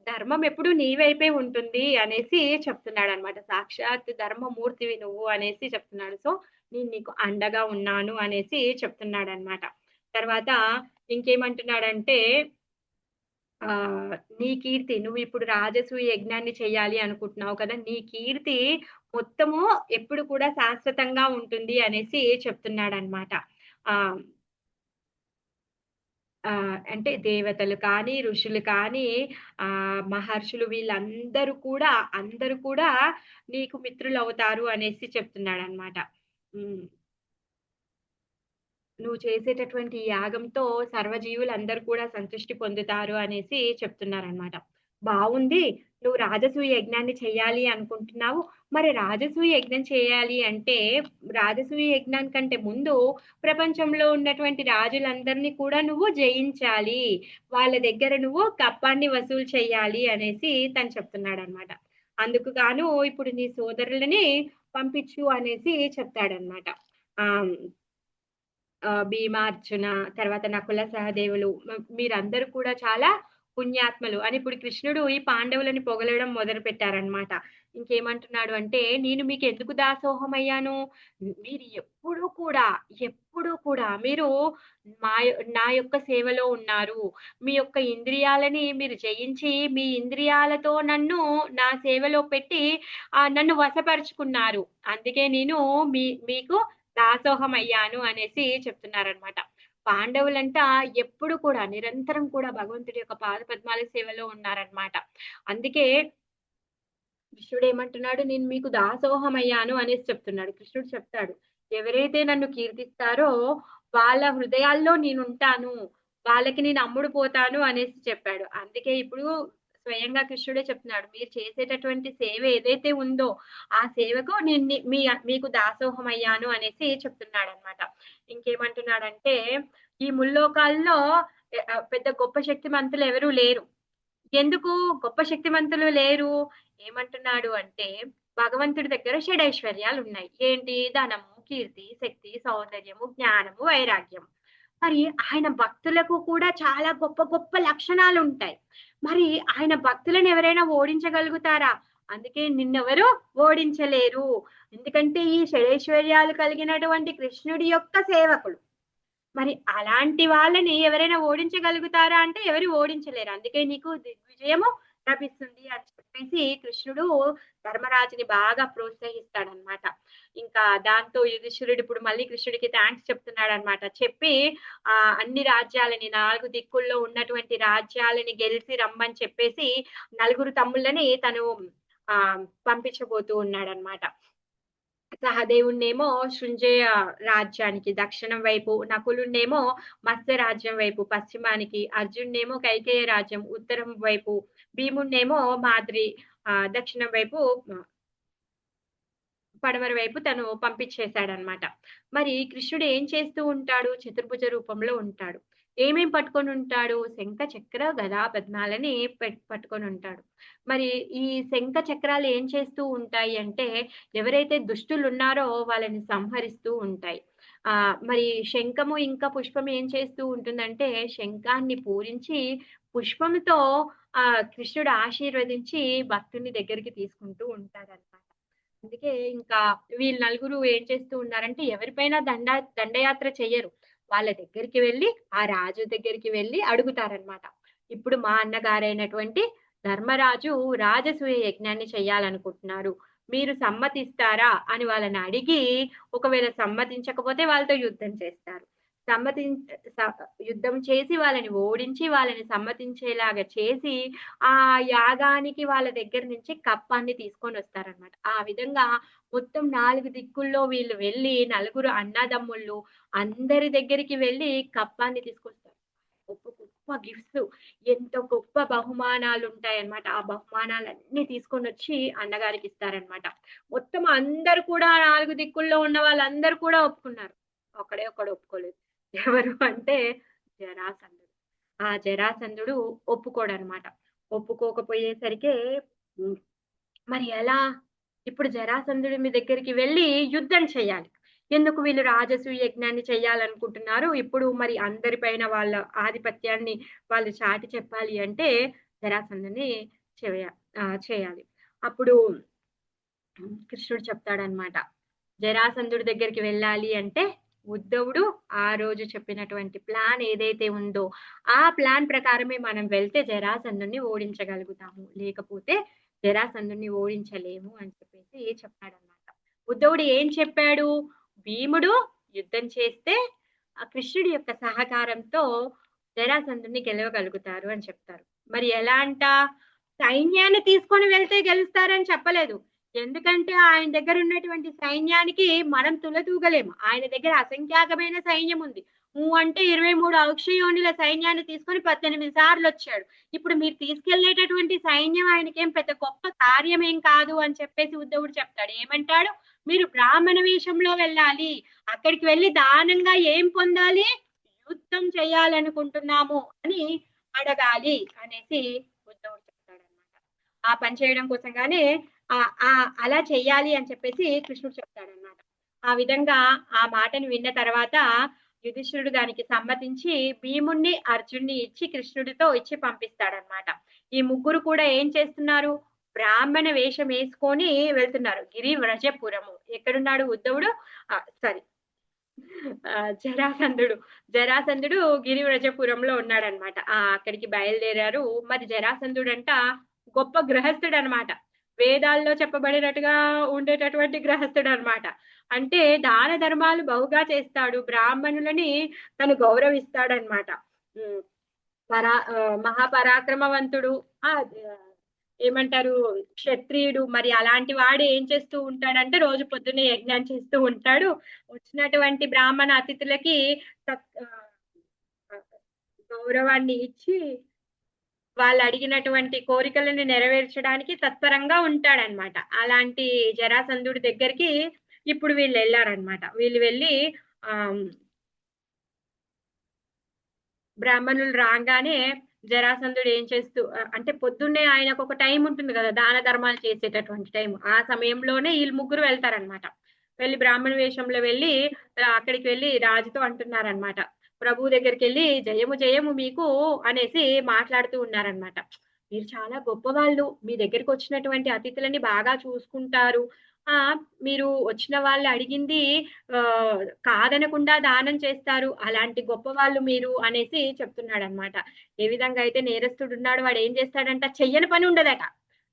ధర్మం ఎప్పుడు నీ వైపే ఉంటుంది అనేసి చెప్తున్నాడనమాట. సాక్షాత్ ధర్మమూర్తివి నువ్వు అనేసి చెప్తున్నాడు. సో, నేను నీకు అండగా ఉన్నాను అనేసి చెప్తున్నాడనమాట. తర్వాత ఇంకేమంటున్నాడంటే నీ కీర్తి నువ్విప్పుడు రాజసూయ యజ్ఞాన్ని చెయ్యాలి అనుకుంటున్నావు కదా! నీ కీర్తి మొత్తము ఎప్పుడు కూడా శాశ్వతంగా ఉంటుంది అనేసి చెప్తున్నాడనమాట. ఆహ్, అంటే దేవతలు కానీ, ఋషులు కానీ, మహర్షులు వీళ్ళందరూ కూడా అందరూ కూడా నీకు మిత్రులవుతారు అనేసి చెప్తున్నాడనమాట. హ్మ్. నువ్వు చేసేటటువంటి ఈ యాగంతో సర్వజీవులందరూ కూడా సంతృష్టి పొందుతారు అనేసి చెప్తున్నారనమాట. బావుంది. నువ్వు రాజసూయ యజ్ఞాన్ని చెయ్యాలి అనుకుంటున్నావు. మరి రాజసూయ యజ్ఞం చేయాలి అంటే, రాజసూయ యజ్ఞానికంటే ముందు ప్రపంచంలో ఉన్నటువంటి రాజులందరిని కూడా నువ్వు జయించాలి. వాళ్ళ దగ్గర నువ్వు కప్పాన్ని వసూలు చేయాలి అనేసి తను చెప్తున్నాడనమాట. అందుకు గాను ఇప్పుడు నీ సోదరులని పంపించు అనేసి చెప్తాడనమాట. ఆహ్ భీమార్జున, తర్వాత నకుల సహదేవులు మీరందరూ కూడా చాలా పుణ్యాత్మలు అని ఇప్పుడు కృష్ణుడు ఈ పాండవులని పొగలడం మొదలుపెట్టారనమాట. ఇంకేమంటున్నాడు అంటే, "నేను మీకెందుకు దాసోహమయ్యాను? మీరు ఎప్పుడూ కూడా మీరు నా యొక్క సేవలో ఉన్నారు. మీ యొక్క ఇంద్రియాలని మీరు జయించి, మీ ఇంద్రియాలతో నా సేవలో పెట్టి నన్ను వశపరుచుకున్నారు. అందుకే నేను మీకు దాసోహమయ్యాను" అనేసి చెప్తున్నారనమాట. పాండవులంట ఎప్పుడు కూడా నిరంతరం కూడా భగవంతుడి యొక్క పాదపద్మాల సేవలో ఉన్నారనమాట. అందుకే కృష్ణుడేమంటున్నాడు, "నేను మీకు దాసోహమయ్యాను" అనేసి చెప్తున్నాడు. కృష్ణుడు చెప్తాడు, "ఎవరైతే నన్ను కీర్తిస్తారో వాళ్ళ హృదయాల్లో నేనుంటాను. వాళ్ళకి నేను అమ్ముడు పోతాను" అనేసి చెప్పాడు. అందుకే ఇప్పుడు స్వయంగా కృష్ణుడే చెప్తున్నాడు, "మీరు చేసేటటువంటి సేవ ఏదైతే ఉందో, ఆ సేవకు నేను మీకు దాసోహమయ్యాను" అనేసి చెప్తున్నాడనమాట. ఇంకేమంటున్నాడంటే, "ఈ ముల్లోకాల్లో పెద్ద గొప్ప శక్తిమంతులెవరు లేరు. ఎందుకు గొప్ప శక్తిమంతులు లేరు? ఏమంటున్నాడు అంటే, భగవంతుడి దగ్గర షడైశ్వర్యాలున్నాయి. ఏంటి? ధనము, కీర్తి, శక్తి, సౌందర్యము, జ్ఞానము, వైరాగ్యం. మరి ఆయన భక్తులకు కూడా చాలా గొప్ప గొప్ప లక్షణాలుంటాయి. మరి ఆయన భక్తులను ఎవరైనా ఓడించగలుగుతారా? అందుకే నిన్నెవరు ఓడించలేరు. ఎందుకంటే ఈ షడైశ్వర్యాలు కలిగినటువంటి కృష్ణుడి యొక్క సేవకులు. మరి అలాంటి వాళ్ళని ఎవరైనా ఓడించగలుగుతారా అంటే ఎవరు ఓడించలేరు. అందుకే నీకు దిగ్విజయము లభిస్తుంది అని చెప్పేసి కృష్ణుడు ధర్మరాజుని బాగా ప్రోత్సహిస్తాడనమాట. ఇంకా దాంతో యుధిష్ఠిరుడు ఇప్పుడు మళ్ళీ కృష్ణుడికి థాంక్స్ చెప్తున్నాడనమాట. చెప్పి అన్ని రాజ్యాలని 4 దిక్కుల్లో ఉన్నటువంటి రాజ్యాలని గెలిసి రమ్మని చెప్పేసి నలుగురు తమ్ముళ్ళని తను పంపించబోతూ ఉన్నాడనమాట. సహదేవుడినేమో శృంజయ రాజ్యానికి దక్షిణం వైపు, నకులుడినేమో మత్స్య రాజ్యం వైపు పశ్చిమానికి, అర్జునుడినేమో కైకేయ రాజ్యం ఉత్తరం వైపు, భీముడినేమో మాద్రి దక్షిణం వైపు పడమర వైపు తను పంపించేశాడనమాట. మరి కృష్ణుడు ఏం చేస్తూ ఉంటాడు? చతుర్భుజ రూపంలో ఉంటాడు. ఏమేం పట్టుకొనుంటాడు? శంఖ, చక్ర, గదా, పద్మాలని పట్టుకొనుంటాడు. మరి ఈ శంఖ చక్రాలు ఏం చేస్తూ ఉంటాయి అంటే, ఎవరైతే దుష్టులున్నారో వాళ్ళని సంహరిస్తూ ఉంటాయి. మరి శంఖము ఇంకా పుష్పం ఏం చేస్తూ ఉంటుందంటే, శంఖాన్ని పూరించి పుష్పంతో కృష్ణుడు ఆశీర్వదించి భక్తుడిని దగ్గరికి తీసుకుంటూ ఉంటాడనమాట. అందుకే ఇంకా వీళ్ళు నలుగురు ఏం చేస్తూ ఉన్నారంటే ఎవరిపైన దండయాత్ర చెయ్యరు. వాళ్ళ దగ్గరికి వెళ్లి, ఆ రాజు దగ్గరికి వెళ్లి అడుగుతారనమాట. ఇప్పుడు మా అన్నగారైనటువంటి ధర్మరాజు రాజసూయ యజ్ఞాన్ని చెయ్యాలనుకుంటున్నారు. మీరు సమ్మతిస్తారా? అని వాళ్ళని అడిగి, ఒకవేళ సమ్మతించకపోతే వాళ్ళతో యుద్ధం చేస్తారు. సమ్మతించ స యుద్ధం చేసి వాళ్ళని ఓడించి, వాళ్ళని సమ్మతించేలాగా చేసి, ఆ యాగానికి వాళ్ళ దగ్గర నుంచి కప్పాన్ని తీసుకొనొస్తారనమాట. ఆ విధంగా మొత్తం 4 దిక్కుల్లో వీళ్ళు వెళ్లి, నలుగురు అన్నదమ్ముళ్ళు అందరి దగ్గరికి వెళ్లి కప్పాన్ని తీసుకొస్తారు. గొప్ప గొప్ప గిఫ్ట్స్ ఎంతో గొప్ప బహుమానాలుంటాయన్నమాట. ఆ బహుమానాలన్నీ తీసుకొనొచ్చి అన్నగారికిస్తారనమాట. మొత్తం అందరూ కూడా 4 దిక్కుల్లో ఉన్న వాళ్ళందరూ కూడా ఒప్పుకున్నారు. ఒక్కడే ఒక్కడు ఒప్పుకోలేదు. ఎవరు అంటే జరాసంధుడు. ఆ జరాసంధుడు ఒప్పుకోడనమాట. ఒప్పుకోకపోయేసరికే హ్మ్. మరి ఎలా? ఇప్పుడు జరాసంధుడు మీ దగ్గరికి వెళ్లి యుద్ధం చేయాలి. ఎందుకు వీళ్ళు రాజసూయ యజ్ఞాన్ని చేయాలనుకుంటున్నారు. ఇప్పుడు మరి అందరి పైన వాళ్ళ ఆధిపత్యాన్ని వాళ్ళు చాటి చెప్పాలి అంటే జరాసంధుని చేయ చేయాలి. అప్పుడు కృష్ణుడు చెప్తాడన్నమాట. జరాసంధుడి దగ్గరికి వెళ్ళాలి అంటే ఉద్ధవుడు ఆ రోజు చెప్పినటువంటి ప్లాన్ ఏదైతే ఉందో ఆ ప్లాన్ ప్రకారమే మనం వెళ్తే జరాసంధుడిని ఓడించగలుగుతాము. లేకపోతే జరాసంధుడిని ఓడించలేము అని చెప్పేసి చెప్పాడన్నమాట. ఉద్ధవుడు ఏం చెప్పాడు? భీముడు యుద్ధం చేస్తే ఆ కృష్ణుడి యొక్క సహకారంతో జరాసంధుడిని గెలవగలుగుతారు అని చెప్తారు. మరి ఎలా అంట? సైన్యాన్ని తీసుకొని వెళ్తే గెలుస్తారని చెప్పలేదు. ఎందుకంటే ఆయన దగ్గర ఉన్నటువంటి సైన్యానికి మనం తులతూగలేము. ఆయన దగ్గర అసంఖ్యాకమైన సైన్యం ఉంది. అంటే 23 అక్షయోనిల సైన్యాన్ని తీసుకొని 18 సార్లు వచ్చాడు. ఇప్పుడు మీరు తీసుకెళ్లేటటువంటి సైన్యం ఆయనకేం పెద్ద గొప్ప కార్యమేం కాదు అని చెప్పేసి ఉద్ధవుడు చెప్తాడు. ఏమంటాడు? మీరు బ్రాహ్మణ వేషంలో వెళ్ళాలి. అక్కడికి వెళ్లి దానంగా ఏం పొందాలి? యుద్ధం చేయాలనుకుంటున్నాము అని అడగాలి అనేసి ఉద్ధవుడు చెప్తాడన్నమాట. ఆ పని చేయడం కోసంగానే అలా చెయ్యాలి అని చెప్పేసి కృష్ణుడు చెప్తాడన్నమాట. ఆ విధంగా ఆ మాటను విన్న తర్వాత యుధిష్ఠిరుడు దానికి సమ్మతించి భీముణ్ణి అర్జున్ని ఇచ్చి కృష్ణుడితో ఇచ్చి పంపిస్తాడన్నమాట. ఈ ముగ్గురు కూడా ఏం చేస్తున్నారు? బ్రాహ్మణ వేషం వేసుకొని వెళ్తున్నారు. గిరివ్రజపురము. ఎక్కడున్నాడు ఉద్ధవుడు? సారీ, జరాసంధుడు గిరివ్రజపురంలో ఉన్నాడనమాట. అక్కడికి బయలుదేరారు. మరి జరాసంధుడు అంట గొప్ప గృహస్థుడు అనమాట. వేదాల్లో చెప్పబడినట్టుగా ఉండేటటువంటి గృహస్థుడు అనమాట. అంటే దాన ధర్మాలు బహుగా చేస్తాడు. బ్రాహ్మణులని తను గౌరవిస్తాడనమాట. మహాపరాక్రమవంతుడు. ఏమంటారు, క్షత్రియుడు. మరి అలాంటి వాడు ఏం చేస్తూ ఉంటాడంటే రోజు పొద్దున్నే యజ్ఞం చేస్తూ ఉంటాడు. వచ్చినటువంటి బ్రాహ్మణ అతిథులకి గౌరవాన్ని ఇచ్చి వాళ్ళు అడిగినటువంటి కోరికలను నెరవేర్చడానికి తత్పరంగా ఉంటాడనమాట. అలాంటి జరాసంధుడి దగ్గరికి ఇప్పుడు వీళ్ళు వెళ్ళారనమాట. వీళ్ళు వెళ్ళి బ్రాహ్మణులు రాగానే జరాసంధుడు ఏం చేస్తూ అంటే పొద్దున్నే ఆయనకు ఒక టైం ఉంటుంది కదా, దాన ధర్మాలు చేసేటటువంటి టైం. ఆ సమయంలోనే వీళ్ళు ముగ్గురు వెళ్తారనమాట. వెళ్ళి బ్రాహ్మణ వేషంలో వెళ్ళి అక్కడికి వెళ్ళి రాజుతో అంటున్నారనమాట. ప్రభు దగ్గరికి వెళ్ళి జయము జయము మీకు అనేసి మాట్లాడుతూ ఉన్నారనమాట. మీరు చాలా గొప్పవాళ్ళు. మీ దగ్గరికి వచ్చినటువంటి అతిథులని బాగా చూసుకుంటారు. మీరు వచ్చిన వాళ్ళు అడిగింది కాదనకుండా దానం చేస్తారు. అలాంటి గొప్ప వాళ్ళు మీరు అనేసి చెప్తున్నాడన్నమాట. ఏ విధంగా అయితే నేరస్తుడు ఉన్నాడు, వాడు ఏం చేస్తాడంట, చెయ్యని పని ఉండదట.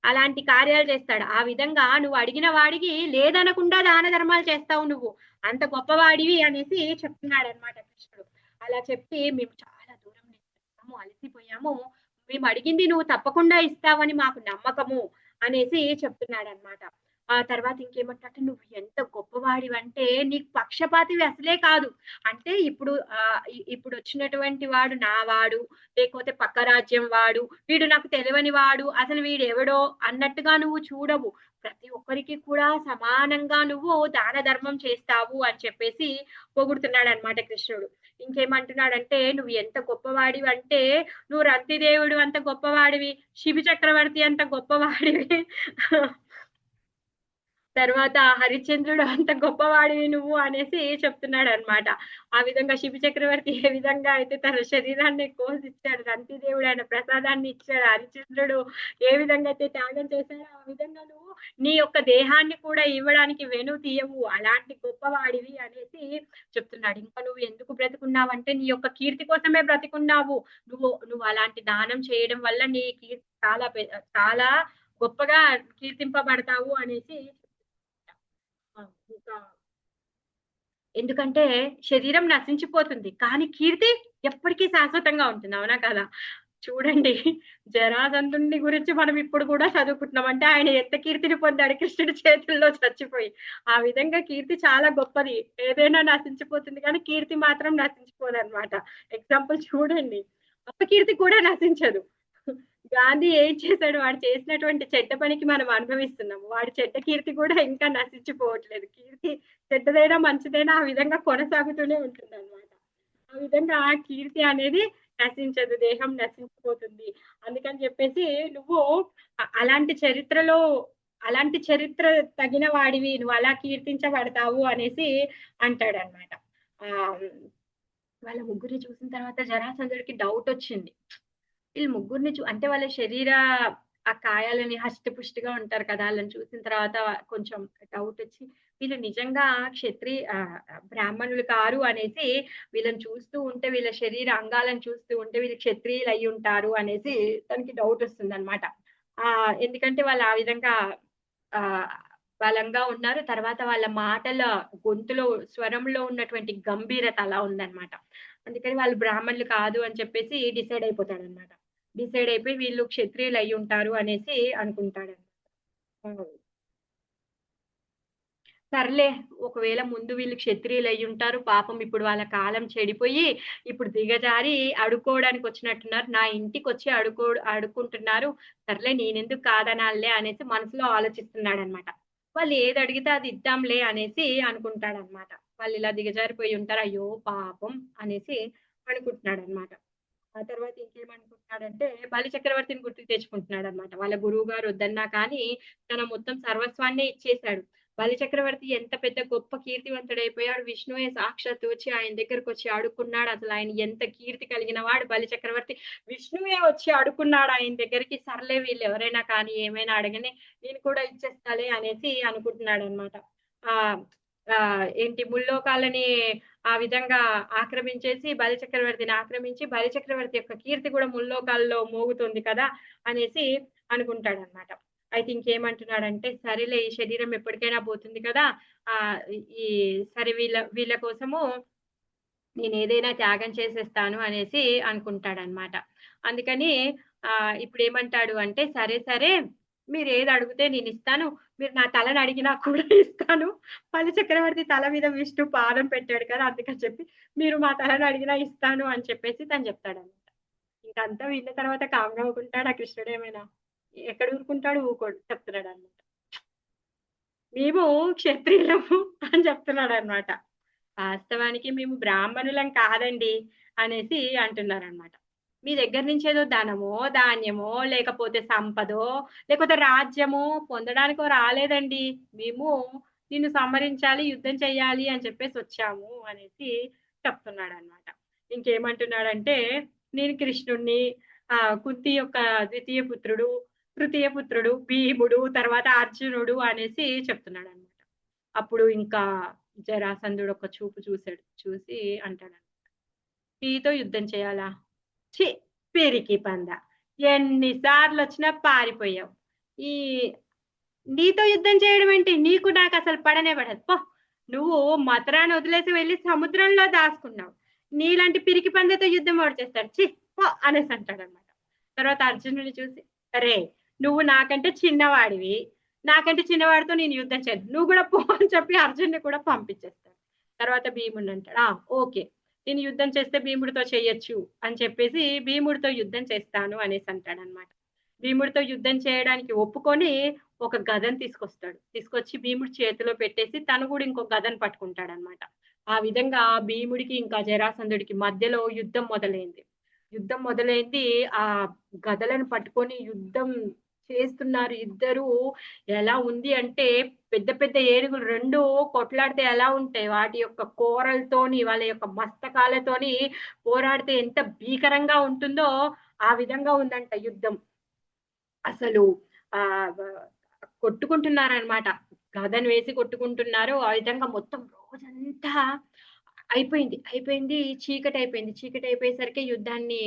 అలాంటి కార్యాలు చేస్తాడు. ఆ విధంగా నువ్వు అడిగిన వాడికి లేదనకుండా దాన ధర్మాలు చేస్తావు నువ్వు. అంత గొప్పవాడివి అనేసి చెప్తున్నాడన్నమాట కృష్ణుడు. అలా చెప్పి మేము చాలా దూరం నుంచి వచ్చాము, అలసిపోయాము. మేము అడిగింది నువ్వు తప్పకుండా ఇస్తావని మాకు నమ్మకము అనేసి చెప్తున్నాడన్నమాట. ఆ తర్వాత ఇంకేమంటే, నువ్వు ఎంత గొప్పవాడివంటే నీకు పక్షపాతివి అసలే కాదు. అంటే ఇప్పుడు వచ్చినటువంటి వాడు నా వాడు, లేకపోతే పక్క రాజ్యం వాడు, వీడు నాకు తెలియని వాడు, అసలు వీడెవడో అన్నట్టుగా నువ్వు చూడవు. ప్రతి ఒక్కరికి కూడా సమానంగా నువ్వు దాన ధర్మం చేస్తావు అని చెప్పేసి పొగుడుతున్నాడన్నమాట కృష్ణుడు. ఇంకేమంటున్నాడంటే, నువ్వు ఎంత గొప్పవాడివి అంటే నువ్వు రంతిదేవుడు అంత గొప్పవాడివి, శిబి చక్రవర్తి అంత గొప్పవాడివి, తర్వాత హరిశ్చంద్రుడు అంత గొప్పవాడివి నువ్వు అనేసి చెప్తున్నాడన్నమాట. ఆ విధంగా శిబి చక్రవర్తి ఏ విధంగా అయితే తన శరీరాన్ని కోసిచ్చాడు, రంతిదేవుడు ఆయన ప్రసాదాన్ని ఇచ్చాడు, హరిశ్చంద్రుడు ఏ విధంగా అయితే త్యాగం చేశాడో ఆ విధంగా నువ్వు నీ యొక్క దేహాన్ని కూడా ఇవ్వడానికి వెను తీయవు, అలాంటి గొప్పవాడివి అనేసి చెప్తున్నాడు. ఇంకా నువ్వు ఎందుకు బ్రతికున్నావంటే నీ యొక్క కీర్తి కోసమే బ్రతికున్నావు. నువ్వు అలాంటి దానం చేయడం వల్ల నీ కీర్తి చాలా గొప్పగా కీర్తింపబడతావు అనేసి. ఇంకా ఎందుకంటే శరీరం నశించిపోతుంది, కానీ కీర్తి ఎప్పటికీ శాశ్వతంగా ఉంటుంది. అవునా కదా? చూడండి, జరాసంధుని గురించి మనం ఇప్పుడు కూడా చదువుకుంటున్నాం. అంటే ఆయన ఎంత కీర్తిని పొందాడు కృష్ణుడి చేతుల్లో చచ్చిపోయి. ఆ విధంగా కీర్తి చాలా గొప్పది. ఏదైనా నశించిపోతుంది కానీ కీర్తి మాత్రం నశించిపోదన్నమాట. ఎగ్జాంపుల్ చూడండి, అపకీర్తి కూడా నశించదు. గాంధీ ఏం చేశాడు? వాడు చేసినటువంటి చెడ్డ పనికి మనం అనుభవిస్తున్నాము. వాడి చెడ్డ కీర్తి కూడా ఇంకా నశించిపోవట్లేదు. కీర్తి చెడ్డదైనా మంచిదైనా ఆ విధంగా కొనసాగుతూనే ఉంటుందన్నమాట. ఆ విధంగా ఆ కీర్తి అనేది నశించదు, దేహం నశించిపోతుంది. అందుకని చెప్పేసి నువ్వు అలాంటి చరిత్రలో అలాంటి చరిత్ర తగిన వాడివి, నువ్వు అలా కీర్తించబడతావు అనేసి అంటాడనమాట. ఆహ్, వాళ్ళ ముగ్గురిని చూసిన తర్వాత జరాసంధుడికి డౌటొచ్చింది. వీళ్ళు ముగ్గురిని అంటే వాళ్ళ శరీర ఆ కాయాలని హష్టపుష్టిగా ఉంటారు కదా! ఆళ్ళని చూసిన తర్వాత కొంచెం డౌటొచ్చి వీళ్ళు నిజంగా బ్రాహ్మణులు కారు అనేసి వీళ్ళని చూస్తూ ఉంటే వీళ్ళ శరీర అంగాలను చూస్తూ ఉంటే వీళ్ళు క్షత్రియులయ్యుంటారు అనేసి తనకి డౌటొస్తుందనమాట. ఎందుకంటే వాళ్ళు ఆ విధంగా ఆహ్, బలంగా ఉన్నారు. తర్వాత వాళ్ళ మాటల గొంతులో, స్వరంలో ఉన్నటువంటి గంభీరత అలా ఉందనమాట. అందుకని వాళ్ళు బ్రాహ్మణులు కాదు అని చెప్పేసి డిసైడ్ అయిపోతాడనమాట. డిసైడ్ అయిపోయి వీళ్ళు క్షత్రియులయ్యుంటారు అనేసి అనుకుంటాడనమాట. హ్మ్. సర్లే ఒకవేళ ముందు వీళ్ళు క్షత్రియులయ్యుంటారు. పాపం ఇప్పుడు వాళ్ళ కాలం చెడిపోయి, ఇప్పుడు దిగజారి అడుక్కోవడానికొచ్చినట్టున్నారు. నా ఇంటికొచ్చి అడుక్కుంటున్నారు. సర్లే నేనెందుకు కాదనాలిలే అనేసి మనసులో ఆలోచిస్తున్నాడనమాట. వాళ్ళు ఏదడిగితే అది ఇద్దాంలే అనేసి అనుకుంటాడనమాట. వాళ్ళిలా దిగజారిపోయి ఉంటారు. అయ్యో! పాపం అనేసి అనుకుంటున్నాడనమాట. ఆ తర్వాత ఇంకేమనుకుంటున్నాడంటే, బలిచక్రవర్తిని గుర్తుకు తెచ్చుకుంటున్నాడనమాట. వాళ్ళ గురువుగారు వద్దన్నా కానీ, తన మొత్తం సర్వస్వాన్నే ఇచ్చేసాడు. బలిచక్రవర్తి ఎంత పెద్ద గొప్ప కీర్తివంతుడైపోయాడు. విష్ణువే సాక్షాత్తు వచ్చి ఆయన దగ్గరకొచ్చి అడుక్కున్నాడు. అసలాయన ఎంత కీర్తి కలిగిన వాడు బలిచక్రవర్తి. విష్ణువే వచ్చి అడుక్కున్నాడు ఆయన దగ్గరికి. సర్లే వీళ్ళెవరైనా కానీ, ఏమైనా అడగని నేను కూడా ఇచ్చేస్తాలే అనేసి అనుకుంటున్నాడనమాట. ఆహ్, ఏంటి ముల్లోకాలని ఆ విధంగా ఆక్రమించేసి బలిచక్రవర్తిని ఆక్రమించి, బలిచక్రవర్తి యొక్క కీర్తి కూడా ముల్లోకాల్లో మోగుతుంది కదా! అనేసి అనుకుంటాడనమాట. అయితే ఇంకేమంటున్నాడంటే, సరేలే ఈ శరీరం ఎప్పటికైనా పోతుంది కదా! ఆహ్, ఈ సరే వీళ్ళ కోసము నేనేదైనా త్యాగం చేసేస్తాను అనేసి అనుకుంటాడనమాట. అందుకని ఇప్పుడేమంటాడు అంటే, సరే, సరే మీరేదడిగితే నేనిస్తాను. మీరు నా తలనడిగినా కూడా ఇస్తాను. బలిచక్రవర్తి తల మీద విష్ణు పాదం పెట్టాడు కదా! అందుకని చెప్పి మీరు మా తలనడిగినా ఇస్తాను అని చెప్పేసి తను చెప్తాడనమాట. ఇంకంతా విన్న తర్వాత కామ్‌గా ఊకుంటాడా కృష్ణుడేమైనా? ఎక్కడ ఊరుకుంటాడు? ఊకోడు. చెప్తున్నాడనమాట. మేము క్షత్రియులము అని చెప్తున్నాడనమాట. వాస్తవానికి మేము బ్రాహ్మణులం కాదండి అనేసి అంటున్నారనమాట. మీ దగ్గర నుంచి ఏదో ధనమో, ధాన్యమో, లేకపోతే సంపదో, లేకపోతే రాజ్యమో పొందడానికో రాలేదండి. మేము నిన్ను సంహరించాలి, యుద్ధం చేయాలి అని చెప్పేసొచ్చాము అనేసి చెప్తున్నాడనమాట. ఇంకేమంటున్నాడంటే, నేను కృష్ణుడిని, కుంతి యొక్క ద్వితీయ పుత్రుడు, తృతీయ పుత్రుడు, భీముడు, తర్వాత అర్జునుడు అనేసి చెప్తున్నాడనమాట. అప్పుడు ఇంకా జరాసంధుడు ఒక చూపు చూసాడు. చూసి అంటాడనమాట. "నీతో యుద్ధం చేయాలా? ఛీ! పిరికి పంద. ఎన్ని సార్లొచ్చినా పారిపోయావు. ఈ నీతో యుద్ధం చేయడం ఏంటి? నీకు నాకసలు పడనే పడదు. పో! నువ్వు మథురాను వదిలేసి వెళ్లి సముద్రంలో దాసుకున్నావు. నీలాంటి పిరికి పందితో యుద్ధం ఎవడు చేస్తాడు? ఛీ! పో!" అనేసి అంటాడనమాట. తర్వాత అర్జునుడిని చూసి, "అరేయ్! నువ్వు నాకంటే చిన్నవాడివి. నాకంటే చిన్నవాడితో నేను యుద్ధం చేయను. నువ్వు గూడా పో" అని చెప్పి అర్జున్‌ని కూడా పంపించేస్తాడు. తర్వాత భీముడినంటాడు, ఓకే. నేను యుద్ధం చేస్తే భీముడితో చెయ్యొచ్చు అని చెప్పేసి భీముడితో యుద్ధం చేస్తాను అనేసి అంటాడనమాట. భీముడితో యుద్ధం చేయడానికి ఒప్పుకొని ఒక గదను తీసుకొస్తాడు. తీసుకొచ్చి భీముడి చేతిలో పెట్టేసి తను గూడా ఇంకో గదను పట్టుకుంటాడనమాట. ఆ విధంగా భీముడికి ఇంకా జరాసంధుడికి మధ్యలో యుద్ధం మొదలైంది. యుద్ధం మొదలైంది. ఆ గదలను పట్టుకొని యుద్ధం చేస్తున్నారు ఇద్దరూ. ఎలా ఉంది అంటే పెద్ద పెద్ద ఏనుగులు 2 కొట్లాడితే ఎలా ఉంటాయి? వాటి యొక్క కోరలతోని, వాళ్ళ యొక్క మస్తకాలతోని పోరాడితే ఎంత భీకరంగా ఉంటుందో ఆ విధంగా ఉందంట యుద్ధం. అసలు ఆహ్, వ కొట్టుకుంటున్నారనమాట. గదను వేసి కొట్టుకుంటున్నారు. ఆ విధంగా మొత్తం రోజంతా అయిపోయింది. అయిపోయింది. చీకటయిపోయింది. చీకటయిపోయేసరికి యుద్ధాన్ని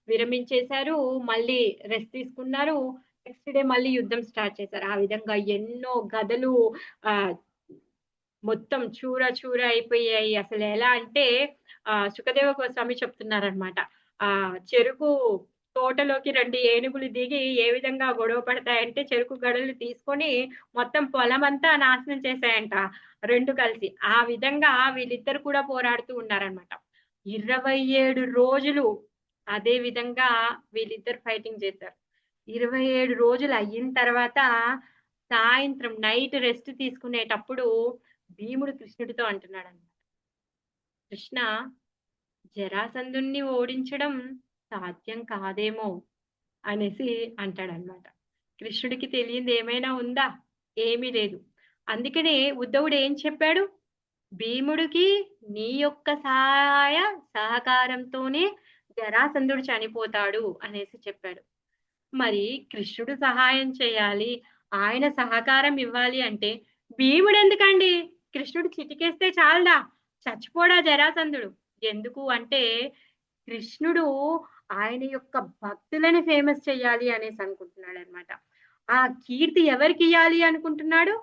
విరమించేశారు. మళ్ళీ రెస్ట్ తీసుకున్నారు. నెక్స్ట్ డే మళ్ళీ యుద్ధం స్టార్ట్ చేశారు. ఆ విధంగా ఎన్నో గదలు ఆహ్, మొత్తం చూర చూర అయిపోయాయి. అసలెలా అంటే సుఖదేవ గోస్వామి చెప్తున్నారనమాట. చెరుకు తోటలోకి 2 ఏనుగులు దిగి ఏ విధంగా గొడవ పడతాయంటే చెరుకు గడలు తీసుకొని మొత్తం పొలమంతా నాశనం చేశాయంట 2 కలిసి. ఆ విధంగా వీళ్ళిద్దరు కూడా పోరాడుతూ ఉన్నారనమాట. 27 రోజులు అదే విధంగా వీళ్ళిద్దరు ఫైటింగ్ చేశారు. 27 రోజులు అయిన తర్వాత సాయంత్రం నైట్ రెస్ట్ తీసుకునేటప్పుడు భీముడు కృష్ణుడితో అంటున్నాడన్నమాట. కృష్ణ, జరాసంధుడిని ఓడించడం సాధ్యం కాదేమో అనేసి అంటాడన్నమాట. కృష్ణుడికి తెలియంది ఏమైనా ఉందా? ఏమీ లేదు. అందుకనే ఉద్ధవుడు ఏం చెప్పాడు? భీముడికి నీ యొక్క సహకారంతోనే జరాసంధుడు చనిపోతాడు అనేసి చెప్పాడు. మరి కృష్ణుడు సహాయం చేయాలి, ఆయన సహకారం ఇవ్వాలి అంటే భీముడెందుకండి? కృష్ణుడు చిటికేస్తే చాలదా? చచ్చిపోడా జరాసంధుడు? ఎందుకు అంటే కృష్ణుడు ఆయన యొక్క భక్తులని ఫేమస్ చేయాలి అనేసి అనుకుంటున్నాడనమాట. ఆ కీర్తి ఎవరికియ్యాలి అనుకుంటున్నాడు?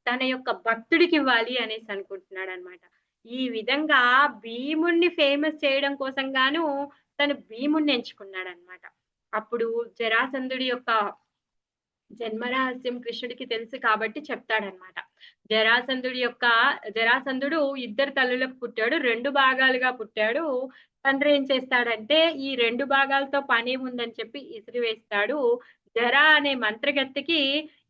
తన యొక్క భక్తుడికివ్వాలి అనేసి అనుకుంటున్నాడనమాట. ఈ విధంగా భీముడిని ఫేమస్ చేయడం కోసం గాను తను భీముడిని ఎంచుకున్నాడనమాట. అప్పుడు జరాసంధుడి యొక్క జన్మరహస్యం కృష్ణుడికి తెలుసు కాబట్టి చెప్తాడనమాట. జరాసంధుడు ఇద్దరు తల్లులకు పుట్టాడు. 2 భాగాలుగా పుట్టాడు. తండ్రి ఏం చేస్తాడంటే ఈ 2 భాగాలతో పనేముందని చెప్పి ఇసిరివేస్తాడు. జర అనే మంత్రగత్తెకి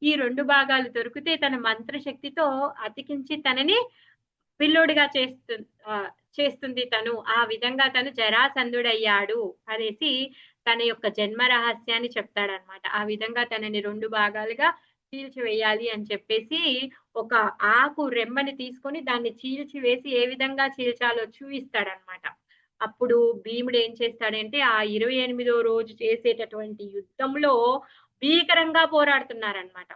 ఈ 2 భాగాలు దొరికితే తన మంత్రశక్తితో అతికించి తనని పిల్లోడిగా చేస్తుంది తను. ఆ విధంగా తను జరాసంధుడయ్యాడు అనేసి తన యొక్క జన్మ రహస్యాన్ని చెప్తాడనమాట. ఆ విధంగా తనని 2 భాగాలుగా చీల్చివేయాలి అని చెప్పేసి ఒక ఆకు రెమ్మని తీసుకొని దాన్ని చీల్చివేసి ఏ విధంగా చీల్చాలో చూయిస్తాడనమాట. అప్పుడు భీముడు ఏం చేస్తాడంటే ఆ 28వ రోజు చేసేటటువంటి యుద్ధంలో భీకరంగా పోరాడుతున్నారనమాట.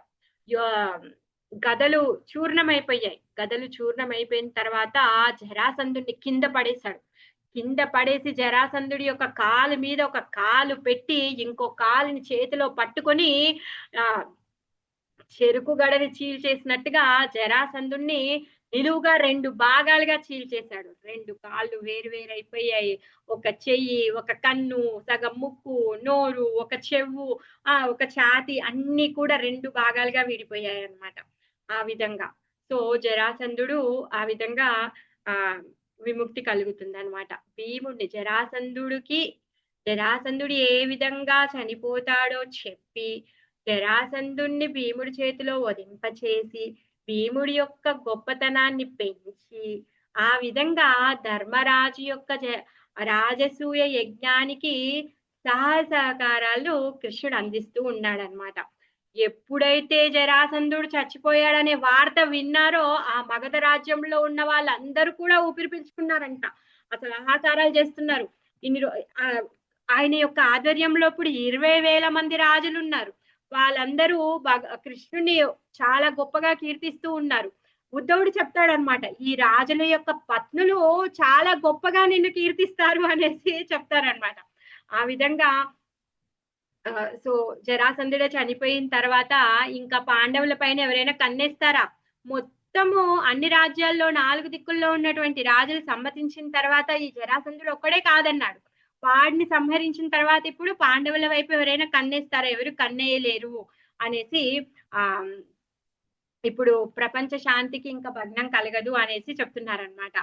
గదలు చూర్ణమైపోయాయి. గదలు చూర్ణమైపోయిన తర్వాత జరాసంధుడిని కింద పడేశాడు. కింద పడేసి జరాసంధుడి యొక్క కాలు మీద ఒక కాలు పెట్టి ఇంకో కాలుని చేతిలో పట్టుకొని చెరుకు గడని చీల్చేసినట్టుగా జరాసంధుడిని నిలువుగా 2 భాగాలుగా చీల్చేశాడు. 2 కాళ్ళు వేరు అయిపోయాయి. ఒక చెయ్యి, ఒక కన్ను, సగం ముక్కు, నోరు, ఒక చెవు, ఒక ఛాతి అన్ని కూడా 2 భాగాలుగా విడిపోయాయి అన్నమాట. ఆ విధంగా సో జరాసంధుడు ఆ విధంగా విముక్తి కలుగుతుందన్నమాట. భీముడిని జరాసంధుడు ఏ విధంగా చనిపోతాడో చెప్పి జరాసంధుణ్ణి భీముడి చేతిలో వధింపచేసి భీముడి యొక్క గొప్పతనాన్ని పెంచి ఆ విధంగా ధర్మరాజు యొక్క రాజసూయ యజ్ఞానికి సహకారాలు కృష్ణుడు అందిస్తూ ఉన్నాడనమాట. ఎప్పుడైతే జరాసంధుడు చచ్చిపోయాడనే వార్త విన్నారో ఆ మగధ రాజ్యంలో ఉన్న వాళ్ళందరూ కూడా ఊపిరి పీల్చుకున్నారంట. అసలు ఆహాకారాలు చేస్తున్నారు. ఆయన యొక్క ఆధ్వర్యంలో ఇప్పుడు 20,000 మంది రాజులు ఉన్నారు. వాళ్ళందరూ కృష్ణుని చాలా గొప్పగా కీర్తిస్తూ ఉన్నారు. ఉద్ధవుడు చెప్తాడనమాట, ఈ రాజుల యొక్క పత్నులు చాలా గొప్పగా నిన్ను కీర్తిస్తారు అనేసి చెప్తారనమాట. ఆ విధంగా సో జరాసంధుడు చనిపోయిన తర్వాత ఇంకా పాండవుల పైన ఎవరైనా కన్నేస్తారా? మొత్తము అన్ని రాజ్యాల్లో 4 దిక్కుల్లో ఉన్నటువంటి రాజులు సమ్మతించిన తర్వాత ఈ జరాసంధుడు ఒక్కడే కాదన్నాడు. వాడిని సంహరించిన తర్వాత ఇప్పుడు పాండవుల వైపు ఎవరైనా కన్నేస్తారా? ఎవరు కన్నేయలేరు అనేసి ఇప్పుడు ప్రపంచ శాంతికి ఇంకా భగ్నం కలగదు అనేసి చెప్తున్నారనమాట.